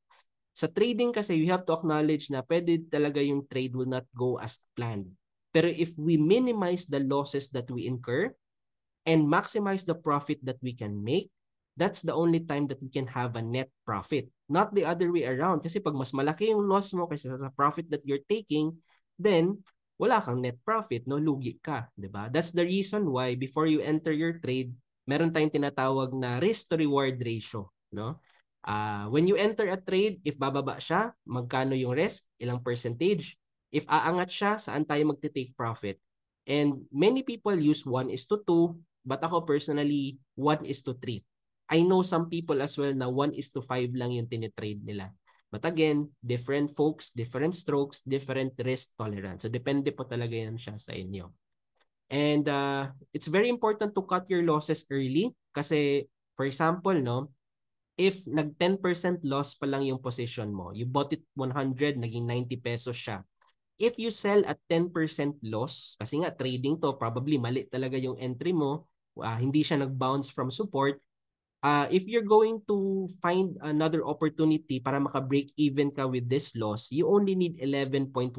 Sa trading kasi, you have to acknowledge na pwede talaga yung trade will not go as planned. Pero if we minimize the losses that we incur and maximize the profit that we can make, that's the only time that we can have a net profit. Not the other way around. Kasi pag mas malaki yung loss mo kaysa sa profit that you're taking, then wala kang net profit, no? Lugi ka, di ba? That's the reason why before you enter your trade, meron tayong tinatawag na risk to reward ratio, no? When you enter a trade, if bababa siya, magkano yung risk? Ilang percentage? If aangat siya, saan tayo magte-take profit? And many people use 1:2, but ako personally, 1:3. I know some people as well na 1:5 lang yung tinitrade nila. But again, different folks, different strokes, different risk tolerance. So depende po talaga yan siya sa inyo. And it's very important to cut your losses early kasi, for example, no, if nag 10% loss pa lang yung position mo, you bought it 100, naging 90 pesos siya. If you sell at 10% loss, kasi nga trading to, probably mali talaga yung entry mo, hindi siya nag-bounce from support, if you're going to find another opportunity para maka-break even ka with this loss, you only need 11.1%.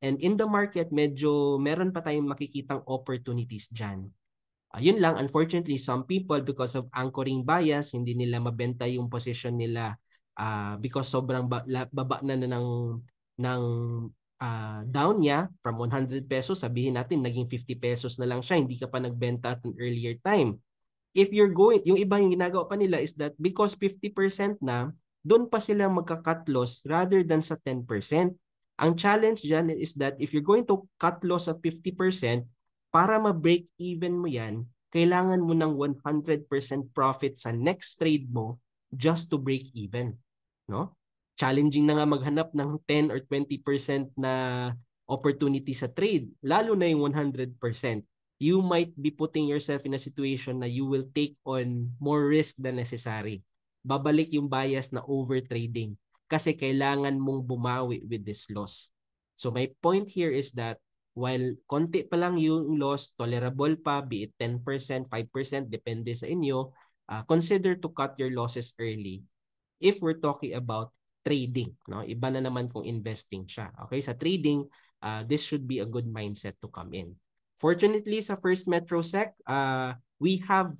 And in the market, medyo meron pa tayong makikitang opportunities dyan. Yun lang, unfortunately, some people, because of anchoring bias, hindi nila mabenta yung position nila because sobrang baba na ng down niya from 100 pesos, sabihin natin, naging 50 pesos na lang siya, hindi ka pa nagbenta at an earlier time. If you're going, yung iba yung ginagawa pa nila is that because 50% na, doon pa sila magka-cut loss rather than sa 10%. Ang challenge dyan is that if you're going to cut loss at 50%, para ma-break even mo yan, kailangan mo ng 100% profit sa next trade mo just to break even. No? Challenging na nga maghanap ng 10 or 20% na opportunity sa trade, lalo na yung 100%. You might be putting yourself in a situation na you will take on more risk than necessary. Babalik yung bias na overtrading kasi kailangan mong bumawi with this loss. So my point here is that while konti pa lang yung loss, tolerable pa, be it 10%, 5%, depende sa inyo, consider to cut your losses early if we're talking about trading. No? Iba na naman kung investing siya. Okay, sa trading, this should be a good mindset to come in. Fortunately, sa First Metro Sec, we have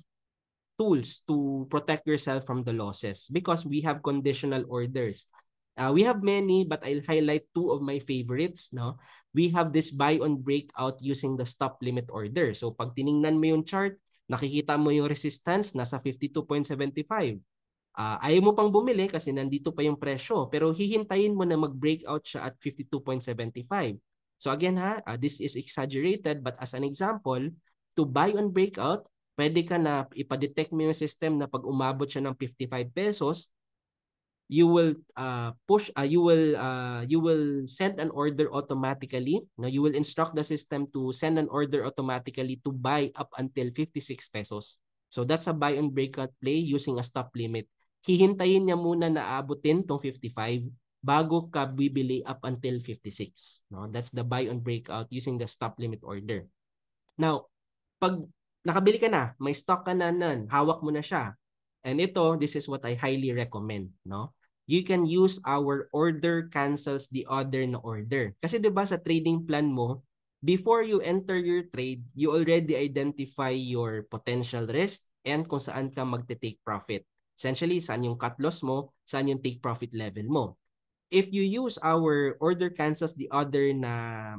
tools to protect yourself from the losses because we have conditional orders. We have many, but I'll highlight two of my favorites. No? We have this buy on breakout using the stop limit order. So pag tiningnan mo yung chart, nakikita mo yung resistance nasa 52.75. ayaw mo pang bumili kasi nandito pa yung presyo, pero hihintayin mo na mag-breakout siya at 52.75. So again this is exaggerated, but as an example, to buy on breakout, pwede ka na ipa-detect mo yung system na pag umabot siya ng 55 pesos, you will you will send an order automatically. Now you will instruct the system to send an order automatically to buy up until 56 pesos. So that's a buy on breakout play using a stop limit. Hihintayin niya muna na abutin tong 55 bago ka bibili up until 56. No, that's the buy on breakout using the stop limit order. Now, pag nakabili ka na, may stock ka na nun, hawak mo na siya. And this is what I highly recommend, no? You can use our order cancels the other na order. Kasi 'di ba sa trading plan mo, before you enter your trade, you already identify your potential risk and kung saan ka magte-take profit. Essentially, saan yung cut loss mo, saan yung take profit level mo. If you use our order cancels the other na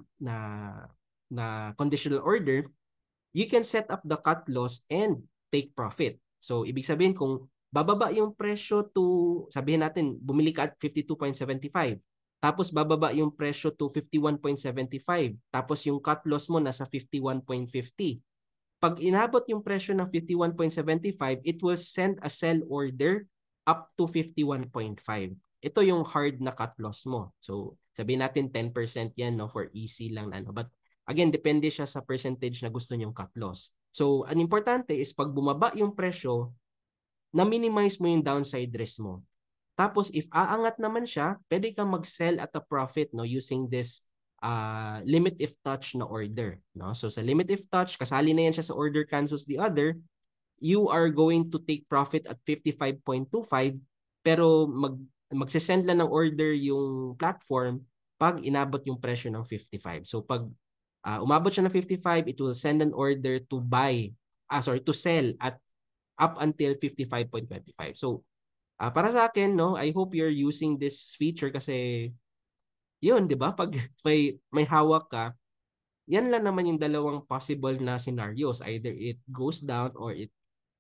conditional order, you can set up the cut loss and take profit. So, ibig sabihin kung bababa yung presyo to, sabihin natin, bumili ka at 52.75, tapos bababa yung presyo to 51.75, tapos yung cut loss mo nasa 51.50. Pag inabot yung presyo ng 51.75, it will send a sell order up to 51.5. Ito yung hard na cut loss mo. So, sabihin natin 10% yan, no, for easy lang. But again, depende siya sa percentage na gusto nyong cut loss. So, ang importante is pag bumaba yung presyo, na-minimize mo yung downside risk mo. Tapos, if aangat naman siya, pwede kang mag-sell at a profit, no, using this limit if touch na order. No? So, sa limit if touch, kasali na yan siya sa order cancels the other, you are going to take profit at 55.25, pero magsisend lang ng order yung platform pag inabot yung presyo ng 55. So pag umabot siya ng 55, it will send an order to to sell at up until 55.25. So para sa akin, no, I hope you're using this feature kasi yun, 'di ba? Pag may hawak ka, yan lang naman yung dalawang possible na scenarios. Either it goes down or it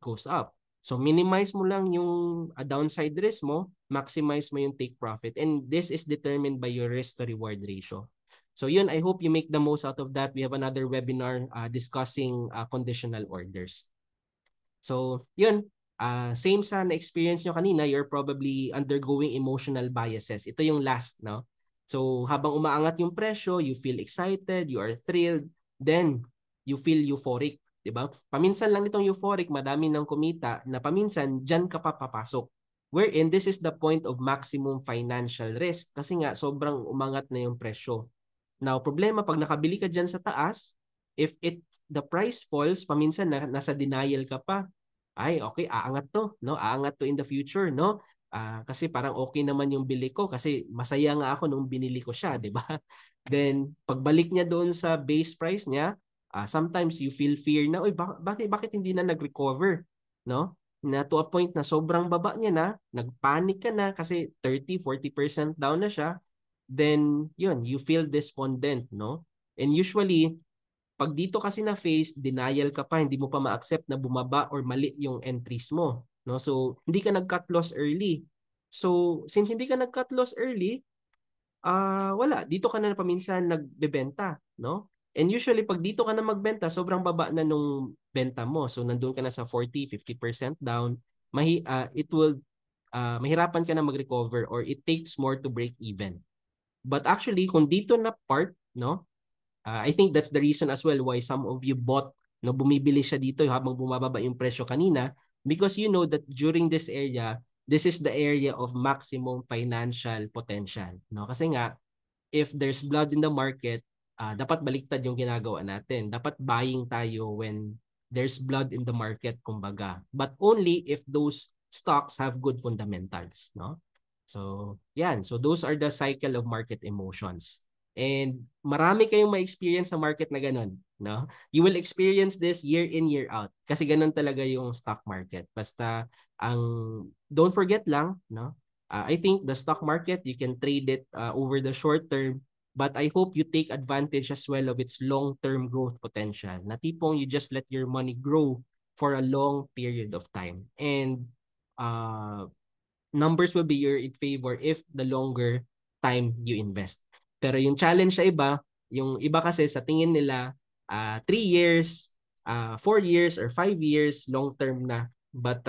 goes up. So minimize mo lang yung downside risk mo, maximize mo yung take profit. And this is determined by your risk to reward ratio. So yun, I hope you make the most out of that. We have another webinar discussing conditional orders. So yun, same sa na-experience nyo kanina, you're probably undergoing emotional biases. Ito yung last, no? So habang umaangat yung presyo, you feel excited, you are thrilled, then you feel euphoric. Diba? Paminsan lang itong euphoric, madami nang kumita, na paminsan, dyan ka pa papasok. Wherein this is the point of maximum financial risk kasi nga sobrang umangat na yung presyo. Now, problema, pag nakabili ka dyan sa taas, if the price falls, paminsan nasa denial ka pa. Ay, okay, aangat to, no? Aangat to in the future, no? Kasi parang okay naman yung bili ko kasi masaya nga ako nung binili ko siya, di ba? Then, pagbalik niya doon sa base price niya, sometimes you feel fear na, oy, bakit hindi na nag-recover, no? Na to a point na sobrang baba niya na, nagpanic ka na kasi 30-40% down na siya, then yun, you feel despondent, no? And usually, pag dito kasi na face, denial ka pa, hindi mo pa ma-accept na bumaba or mali yung entries mo, no? So, hindi ka nag-cut loss early. So, since hindi ka nag-cut loss early, wala, dito ka na paminsan nagbebenta, no? And usually pag dito ka na magbenta, sobrang baba na nung benta mo. So nandoon ka na sa 40-50% down. Mahirapan ka na mag-recover or it takes more to break even. But actually, kung dito na part, no? I think that's the reason as well why some of you bought, no, bumibili siya dito habang bumababa yung presyo kanina, because you know that during this area, this is the area of maximum financial potential, no? Kasi nga, if there's blood in the market, dapat baliktad yung ginagawa natin. Dapat buying tayo when there's blood in the market, kumbaga. But only if those stocks have good fundamentals, no? So, yan. So, those are the cycle of market emotions. And marami kayong ma-experience sa market na ganun, no? You will experience this year in, year out. Kasi ganun talaga yung stock market. Basta, don't forget lang, no? I think the stock market, you can trade it over the short term, but I hope you take advantage as well of its long-term growth potential. Na tipong you just let your money grow for a long period of time. And numbers will be in favor if the longer time you invest. Pero yung challenge sa iba, yung iba kasi sa tingin nila 3 years, 4 years or 5 years long term na. But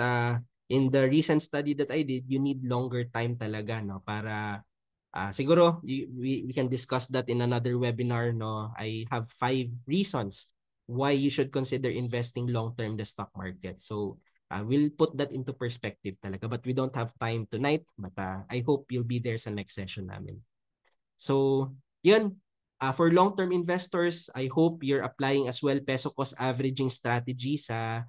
in the recent study that I did, you need longer time talaga no para siguro we can discuss that in another webinar no. I have 5 reasons why you should consider investing long term the stock market. So we'll put that into perspective talaga but we don't have time tonight but I hope you'll be there sa next session namin. So, yun. For long-term investors, I hope you're applying as well peso cost averaging strategy sa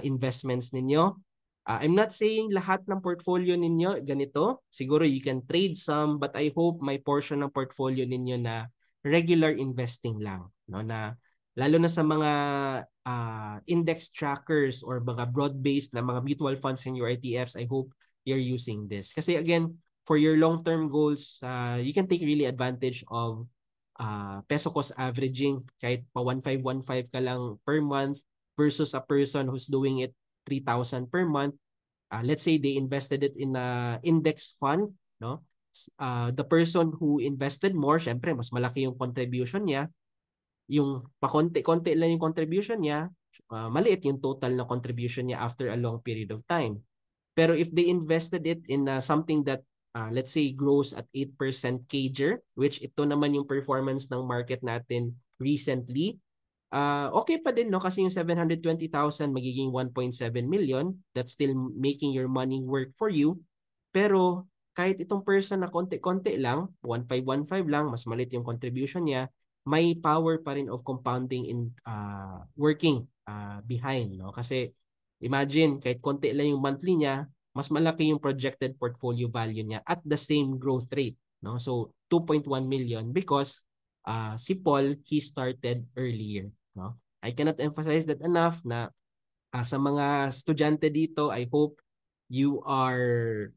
investments ninyo. I'm not saying lahat ng portfolio ninyo ganito. Siguro you can trade some but I hope may portion ng portfolio ninyo na regular investing lang. No? Na, lalo na sa mga index trackers or mga broad-based na mga mutual funds in your ETFs, I hope you're using this. Kasi again, for your long-term goals, you can take really advantage of peso cost averaging. Kahit pa 1,515 ka lang per month versus a person who's doing it 3,000 per month. Let's say they invested it in a index fund, no? The person who invested more, syempre mas malaki yung contribution niya. Yung pakonti-konti lang yung contribution niya, maliit yung total na contribution niya after a long period of time. Pero if they invested it in something that let's say grows at 8% CAGR, which ito naman yung performance ng market natin recently, okay pa din no kasi yung 720,000 magiging 1.7 million, that's still making your money work for you. Pero kahit itong person na konti-konti lang, 1,515 lang, mas maliit yung contribution niya, may power pa rin of compounding in working behind no kasi imagine kahit konti lang yung monthly niya, mas malaki yung projected portfolio value niya at the same growth rate no so 2.1 million because si Paul he started earlier no. I cannot emphasize that enough na sa mga estudyante dito, I hope you are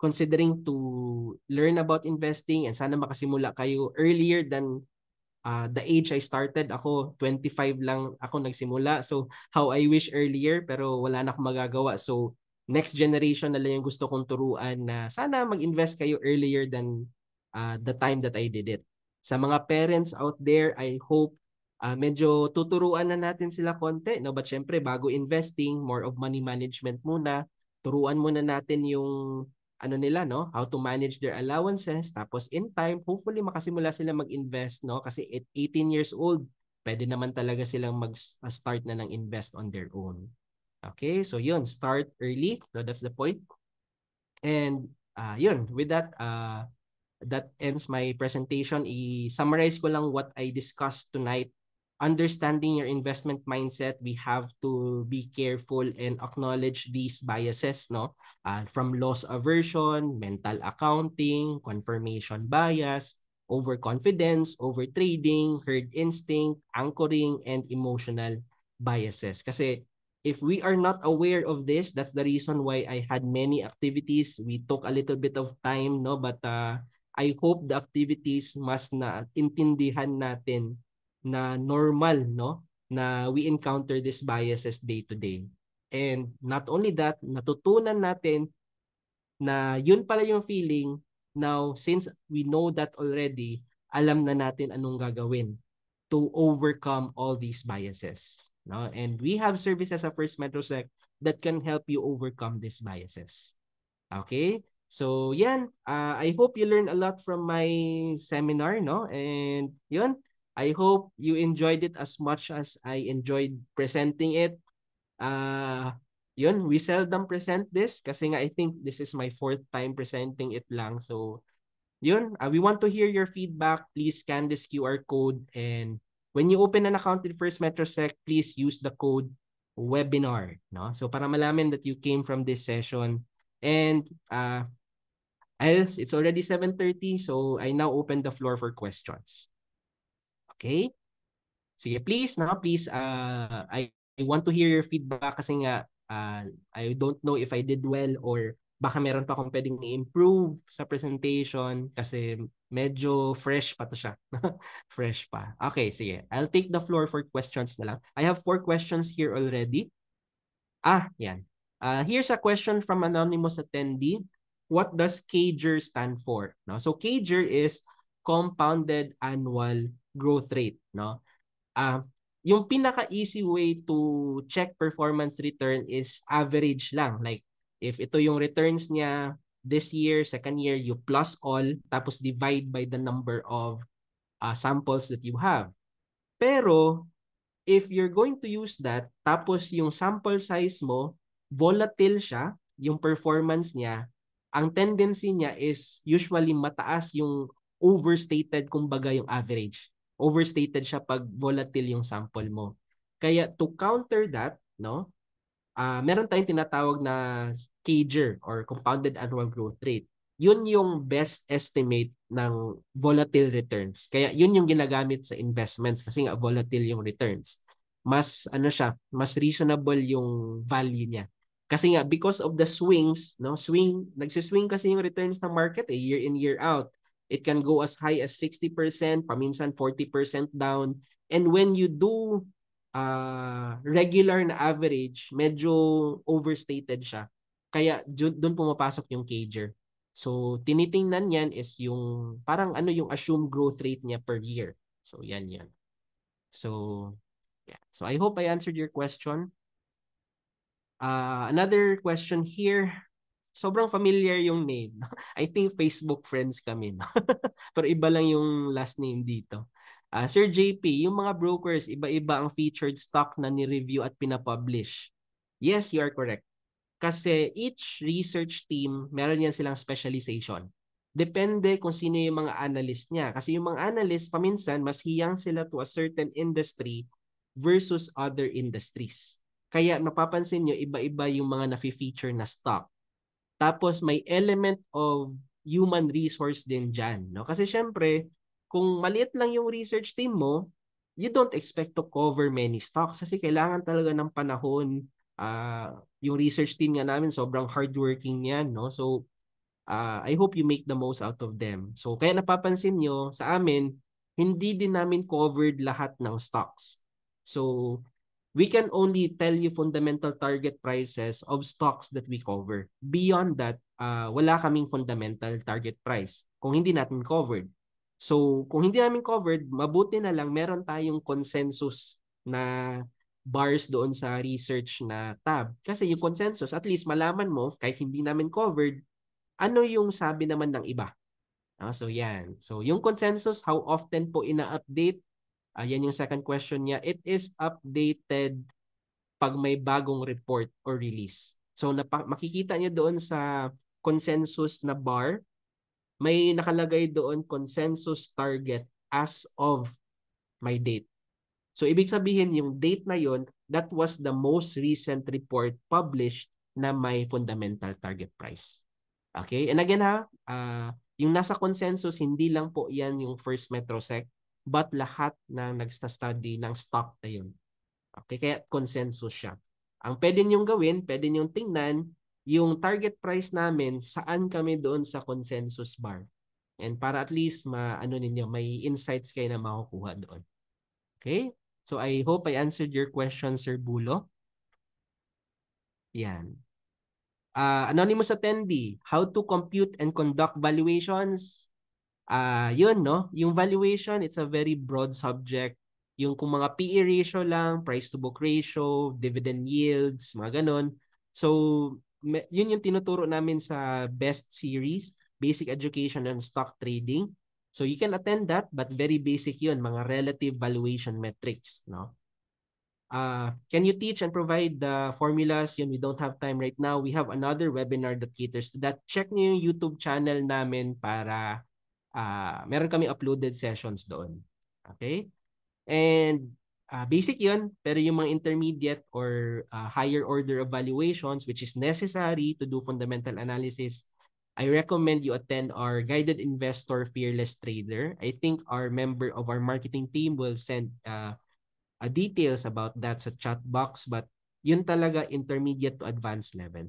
considering to learn about investing and sana makasimula kayo earlier than the age I started. Ako 25 lang ako nagsimula, so how I wish earlier pero wala na akong magagawa. So next generation na lang yung gusto kong turuan na sana mag-invest kayo earlier than the time that I did it. Sa mga parents out there, I hope medyo tuturuan na natin sila konti no, but syempre bago investing, more of money management muna. Turuan muna natin yung ano nila no, how to manage their allowances, tapos in time hopefully makasimula sila mag-invest no kasi at 18 years old pwede naman talaga silang mag-start na ng invest on their own. Okay, so yun, start early, so that's the point. And yun, with that that ends my presentation. I-summarize ko lang what I discussed tonight. Understanding your investment mindset, we have to be careful and acknowledge these biases, no? From loss aversion, mental accounting, confirmation bias, overconfidence, overtrading, herd instinct, anchoring, and emotional biases. Kasi if we are not aware of this, that's the reason why I had many activities. We took a little bit of time, no? But I hope the activities mas na intindihan natin na normal no na we encounter these biases day to day. And not only that, natutunan natin na yun pala yung feeling. Now, since we know that already, alam na natin anong gagawin to overcome all these biases. No? And we have services at First Metrosec that can help you overcome these biases. Okay? So, yan. I hope you learned a lot from my seminar, no? And yun, I hope you enjoyed it as much as I enjoyed presenting it. Yun, we seldom present this kasi nga I think this is my 4th time presenting it lang. So, yun, we want to hear your feedback. Please scan this QR code and when you open an account with First Metrosec, please use the code webinar, no? So, para malaman that you came from this session. And it's already 7:30, so I now open the floor for questions. Okay? Sige, please, I want to hear your feedback kasi nga I don't know if I did well or baka meron pa akong pwedeng i-improve sa presentation kasi medyo fresh pa to siya. Fresh pa. Okay, sige. I'll take the floor for questions na lang. I have 4 questions here already. Yan. Here's a question from anonymous attendee. What does CAGR stand for? No? So CAGR is compounded annual growth rate. No? Yung pinaka-easy way to check performance return is average lang. Like, if ito yung returns niya this year, second year, you plus all, tapos divide by the number of samples that you have. Pero, if you're going to use that, tapos yung sample size mo, volatile siya, yung performance niya, ang tendency niya is usually mataas yung overstated, kumbaga yung average. Overstated siya pag volatile yung sample mo. Kaya to counter that, no, meron tayong tinatawag na CAGR or compounded annual growth rate. Yun yung best estimate ng volatile returns. Kaya yun yung ginagamit sa investments kasi nga volatile yung returns. Mas ano siya, mas reasonable yung value niya. Kasi nga because of the swings, no, nagsiswing kasi yung returns ng market year in year out. It can go as high as 60%, paminsan 40% down. And when you do regular na average, medyo overstated siya. Kaya doon pumapasok yung CAGR. So, tinitingnan yan is yung parang ano yung assumed growth rate niya per year. So, yan. So, yeah. So, I hope I answered your question. Another question here. Sobrang familiar yung name. I think Facebook friends kami. Pero iba lang yung last name dito. Sir JP, yung mga brokers, iba-iba ang featured stock na ni-review at pinapublish. Yes, you are correct. Kasi each research team, meron yan silang specialization. Depende kung sino yung mga analyst niya. Kasi yung mga analyst, paminsan, mas hiyang sila to a certain industry versus other industries. Kaya mapapansin nyo, iba-iba yung mga na-feature na stock. Tapos may element of human resource din dyan. No? Kasi syempre, kung maliit lang yung research team mo, you don't expect to cover many stocks kasi kailangan talaga ng panahon. Yung research team nga namin, sobrang hardworking yan. No? So, I hope you make the most out of them. So, kaya napapansin nyo, sa amin, hindi din namin covered lahat ng stocks. So, we can only tell you fundamental target prices of stocks that we cover. Beyond that, wala kaming fundamental target price kung hindi natin covered. So, kung hindi namin covered, mabuti na lang meron tayong consensus na bars doon sa research na tab. Kasi yung consensus, at least malaman mo, kahit hindi namin covered, ano yung sabi naman ng iba. So, yan. So, yung consensus, how often po ina-update? Yan yung second question niya. It is updated pag may bagong report or release. So, makikita niyo doon sa consensus na bar, may nakalagay doon consensus target as of my date. So, ibig sabihin yung date na yon, that was the most recent report published na may fundamental target price. Okay? And again yung nasa consensus, hindi lang po yan yung First Metrosec, but lahat na nagsta-study ng stock na yun. Okay? Kaya consensus siya. Ang pwede niyong gawin, pwede niyong tingnan yung target price namin, saan kami doon sa consensus bar. And para at least may insights kayo na makukuha doon. Okay? So I hope I answered your question, Sir Bulo. Yan. Anonymous attendee, how to compute and conduct valuations? Yun, no? Yung valuation, it's a very broad subject. Yung kung mga PE ratio lang, price to book ratio, dividend yields, mga ganun. So, yun yung tinuturo namin sa BEST series, Basic Education on Stock Trading. So, you can attend that, but very basic yun, mga relative valuation metrics, no? Can you teach and provide the formulas? Yun, we don't have time right now. We have another webinar that caters to that. Check niyo yung YouTube channel namin para meron kami uploaded sessions doon. Okay? And basic yun, pero yung mga intermediate or higher order of valuations, which is necessary to do fundamental analysis, I recommend you attend our Guided Investor Fearless Trader. I think our member of our marketing team will send details about that sa chat box, but yun talaga intermediate to advanced level.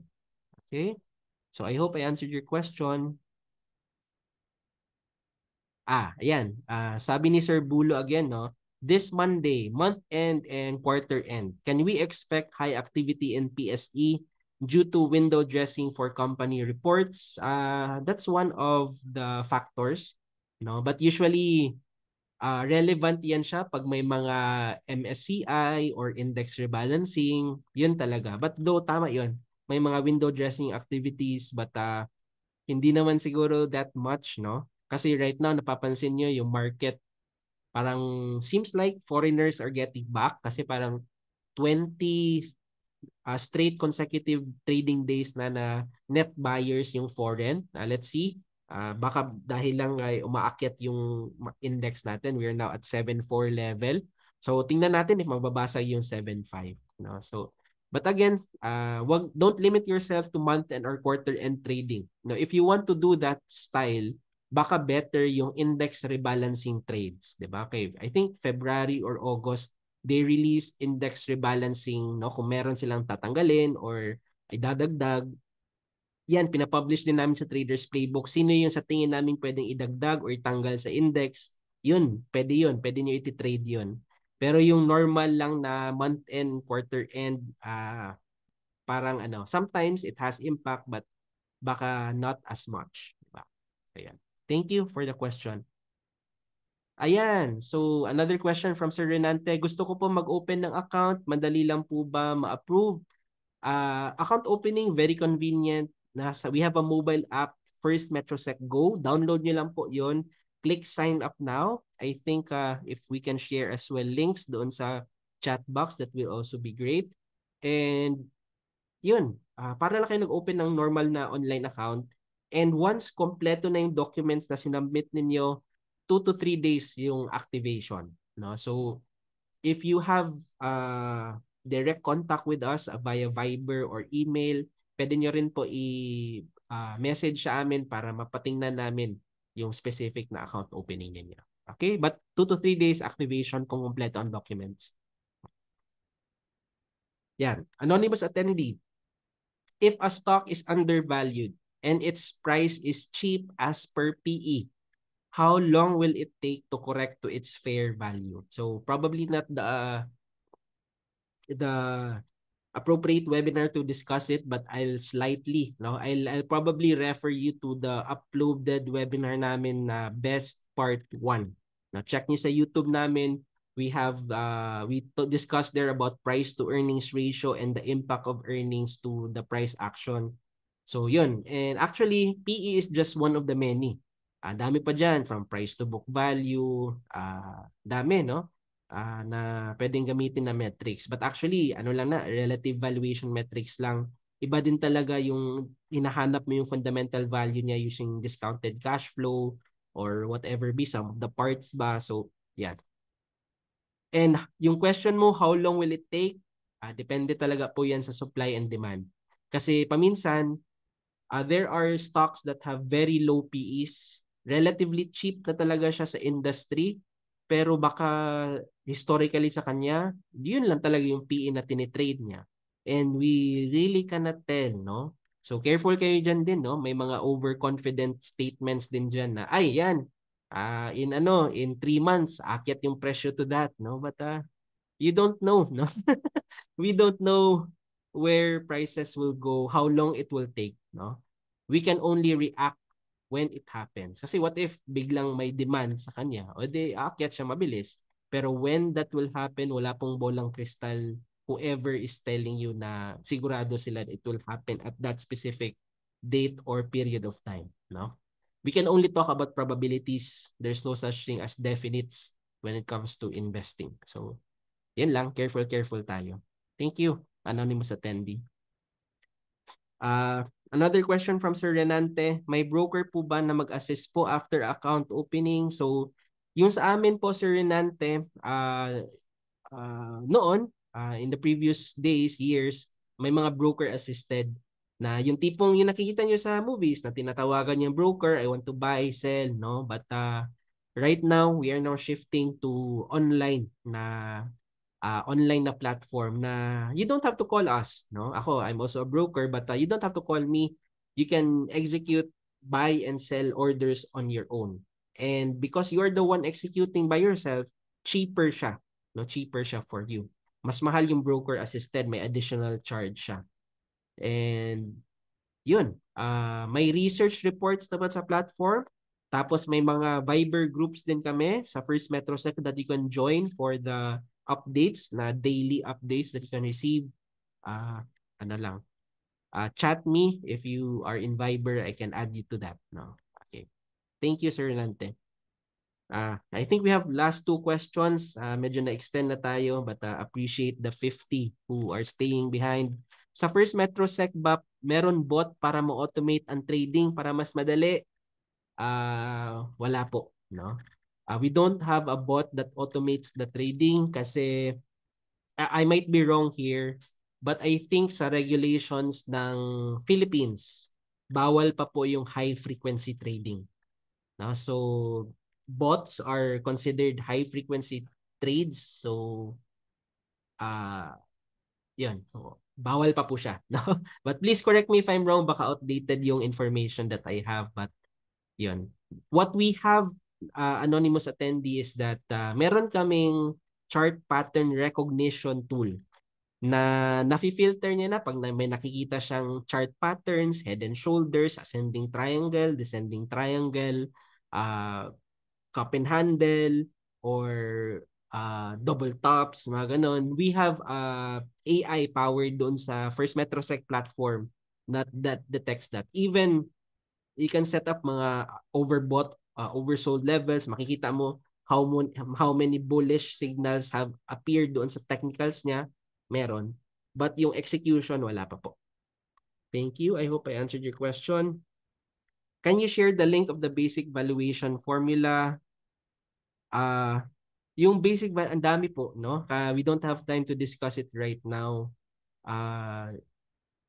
Okay? So I hope I answered your question. Ayan. Sabi ni Sir Bulo again, no? This Monday, month end and quarter end, can we expect high activity in PSE? due to window dressing for company reports. That's one of the factors, but usually relevant yan siya pag may mga MSCI or index rebalancing, yun talaga. But though tama yun, may mga window dressing activities, but hindi naman siguro that much, no? Kasi right now napapansin nyo yung market parang seems like foreigners are getting back kasi parang 20 straight consecutive trading days na net buyers yung foreign. Let's see. Baka dahil lang ay umaakyat yung index natin. We are now at 7.4 level. So tingnan natin if mababasag yung 7.5. No? So but again, don't limit yourself to month end or quarter end trading. No, if you want to do that style, baka better yung index rebalancing trades, 'di ba? Okay, I think February or August they released index rebalancing, no, kung meron silang tatanggalin or ay dadagdag. Yan, pinapublish din namin sa Traders Playbook. Sino yung sa tingin namin pwedeng idagdag or itanggal sa index? Yun. Pwede nyo iti-trade yun. Pero yung normal lang na month end, quarter end, parang sometimes it has impact but baka not as much. Diba? Ayan. Thank you for the question. Ayan. So, another question from Sir Renante. Gusto ko po mag-open ng account. Madali lang po ba ma-approve? Account opening, very convenient. We have a mobile app, First Metrosec Go. Download nyo lang po yon. Click sign up now. I think if we can share as well links doon sa chat box, that will also be great. And yun, para lang kayo nag-open ng normal na online account. And once kompleto na yung documents na sinubmit ninyo, 2 to 3 days yung activation. No? So, if you have direct contact with us via Viber or email, pwede nyo rin po i-message sa amin para mapatingnan namin yung specific na account opening ninyo. Okay? But 2 to 3 days activation kung kompleto ang documents. Yan. Anonymous attendee. If a stock is undervalued and its price is cheap as per PE, how long will it take to correct to its fair value? So probably not the appropriate webinar to discuss it, but I'll probably refer you to the uploaded webinar namin na best part 1. Now check nyo sa YouTube namin. We have discussed there about price to earnings ratio and the impact of earnings to the price action. So yun. And actually, PE is just one of the many. Dami pa dyan, from price to book value, dami, no? Na pwedeng gamitin na metrics. But actually, relative valuation metrics lang. Iba din talaga yung hinahanap mo yung fundamental value niya using discounted cash flow or whatever be, some of the parts ba. So, yeah. And yung question mo, how long will it take? Depende talaga po yan sa supply and demand. Kasi paminsan, there are stocks that have very low PEs, relatively cheap na talaga siya sa industry, pero baka historically sa kanya, yun lang talaga yung PE na tinitrade niya. And we really cannot tell, no? So careful kayo dyan din, no? May mga overconfident statements din dyan na, ay, yan, in 3 months, akyat yung presyo to that, no? But you don't know, no? We don't know where prices will go, how long it will take, no? We can only react when it happens. Kasi what if biglang may demand sa kanya, o di aakyat siya mabilis. Pero when that will happen, wala pong bolang kristal, whoever is telling you na sigurado sila it will happen at that specific date or period of time, no? We can only talk about probabilities. There's no such thing as definites when it comes to investing. So, yan lang, careful tayo. Thank you, anonymous attendee. Another question from Sir Renante, may broker po ba na mag-assist po after account opening? So, yung sa amin po, Sir Renante, noon, in the previous days, years, may mga broker assisted na yung tipong yung nakikita nyo sa movies na tinatawagan yung broker, I want to buy, sell, no? But right now, we are now shifting to online na platform na you don't have to call us, no? Ako, I'm also a broker, but you don't have to call me. You can execute buy and sell orders on your own. And because you are the one executing by yourself, cheaper siya, no? Cheaper siya for you. Mas mahal yung broker assisted, may additional charge siya. And yun, may research reports naman sa platform. Tapos may mga Viber groups din kami sa First Metrosec that you can join for the updates, na daily updates that you can receive. Ano lang, chat me if you are in Viber. I can add you to that. No? Okay. Thank you, Sir Nante. I think we have last two questions. Medyo na-extend na tayo, but appreciate the 50 who are staying behind. Sa First Metrosec ba, meron bot para mo-automate ang trading para mas madali? Wala po. No? We don't have a bot that automates the trading kasi I might be wrong here, but I think sa regulations ng Philippines, bawal pa po yung high frequency trading. No? So bots are considered high frequency trades. So yun. Bawal pa po siya. No? But please correct me if I'm wrong. Baka outdated yung information that I have. But yun. What we have, anonymous attendee, is that meron kaming chart pattern recognition tool na nafi-filter niya na pag may nakikita siyang chart patterns, head and shoulders, ascending triangle, descending triangle, cup and handle, or double tops, mga ganon. We have AI powered doon sa First Metrosec platform that detects that. Even you can set up mga overbought, oversold levels. Makikita mo how many bullish signals have appeared doon sa technicals niya. Meron. But yung execution, wala pa po. Thank you. I hope I answered your question. Can you share the link of the basic valuation formula? Yung basic, ang dami po, no? We don't have time to discuss it right now.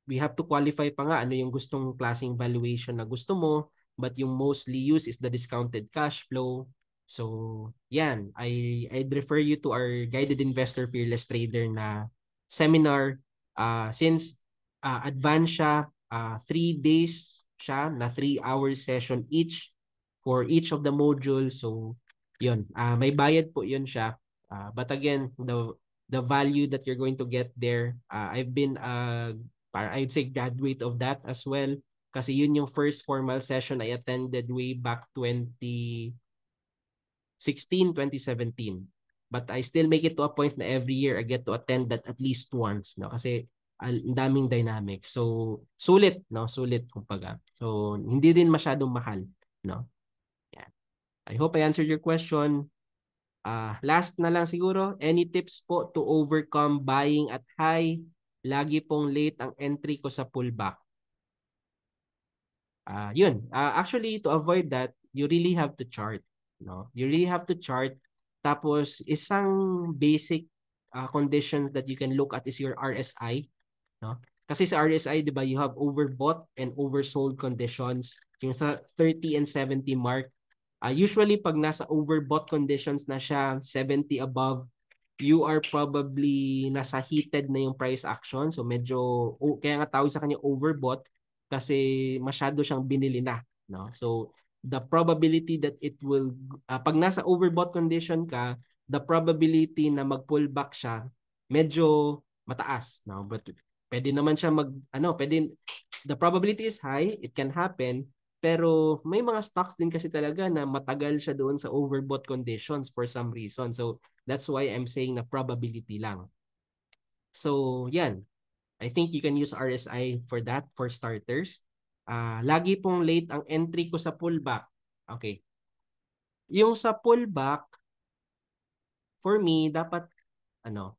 We have to qualify pa nga ano yung gustong klaseng valuation na gusto mo, but yung mostly used is the discounted cash flow. So, yan. I'd refer you to our Guided Investor Fearless Trader na seminar. Since advanced siya, 3 days siya na 3-hour session each for each of the modules. So, yun. May bayad po yun siya. But again, the value that you're going to get there, I've been I'd say graduate of that as well. Kasi yun yung first formal session I attended way back 2016, 2017. But I still make it to a point na every year I get to attend that at least once. No? Kasi ang daming dynamics. So, sulit. No? Sulit, kumbaga. So, hindi din masyadong mahal. No? Yeah. I hope I answered your question. Last na lang siguro, any tips po to overcome buying at high? Lagi pong late ang entry ko sa pullback. Yun. Actually, to avoid that, you really have to chart. No? You really have to chart. Tapos, isang basic conditions that you can look at is your RSI. No? Kasi sa RSI, di ba, you have overbought and oversold conditions. Yung 30 and 70 mark. Usually, pag nasa overbought conditions na siya, 70 above, you are probably nasa heated na yung price action. So, medyo, kaya nga tawag sa kanya overbought kasi masyado siyang binili na. No? So, the probability that it will, pag nasa overbought condition ka, the probability na mag-pullback siya, medyo mataas. No? But pwede naman siya the probability is high, it can happen, pero may mga stocks din kasi talaga na matagal siya doon sa overbought conditions for some reason. So, that's why I'm saying na probability lang. So, yan. I think you can use RSI for that, for starters. Lagi pong late ang entry ko sa pullback. Okay. Yung sa pullback, for me, dapat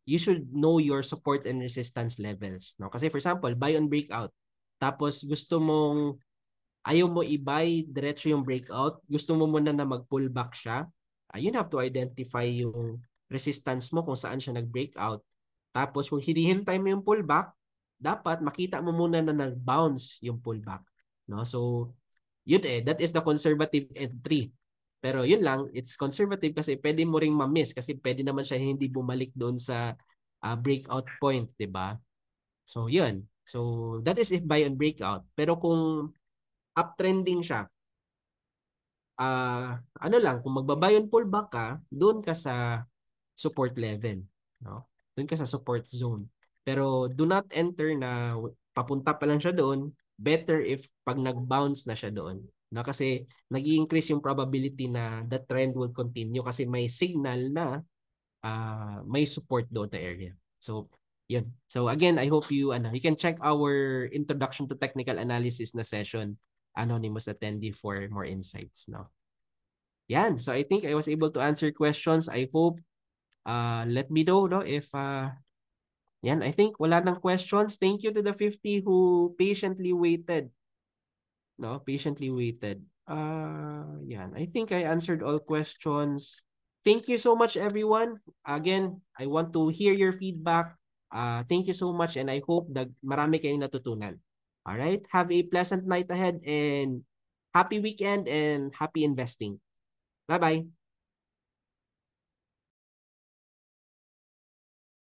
you should know your support and resistance levels. No? Kasi for example, buy on breakout. Tapos gusto mong ayaw mo i-buy diretso yung breakout, gusto mo muna na mag-pullback siya, you have to identify yung resistance mo kung saan siya nag-breakout. Tapos kung hinihintay mo yung pullback, dapat makita mo muna na nag-bounce yung pullback. No? So, yun that is the conservative entry. Pero yun lang, it's conservative kasi pwede mo ring ma-miss kasi pwede naman siya hindi bumalik doon sa breakout point, 'di ba? So, yun. So, that is if buy on breakout. Pero kung uptrending siya, kung magbabuy on pullback ka, doon ka sa support level, no? Doon ka sa support zone. Pero do not enter na papunta pa lang siya doon, better if pag nag-bounce na siya doon. Na kasi nag-i-increase yung probability na the trend will continue kasi may signal na may support doon na area. So, yun. So again, I hope you can check our introduction to technical analysis na session, anonymous attendee, for more insights, no? Yan. So I think I was able to answer questions. I hope let me know, no, if yan, I think wala nang questions. Thank you to the 50 who patiently waited. No, patiently waited. Yan. I think I answered all questions. Thank you so much, everyone. Again, I want to hear your feedback. Thank you so much, and I hope that marami kayong natutunan. All right? Have a pleasant night ahead and happy weekend and happy investing. Bye-bye.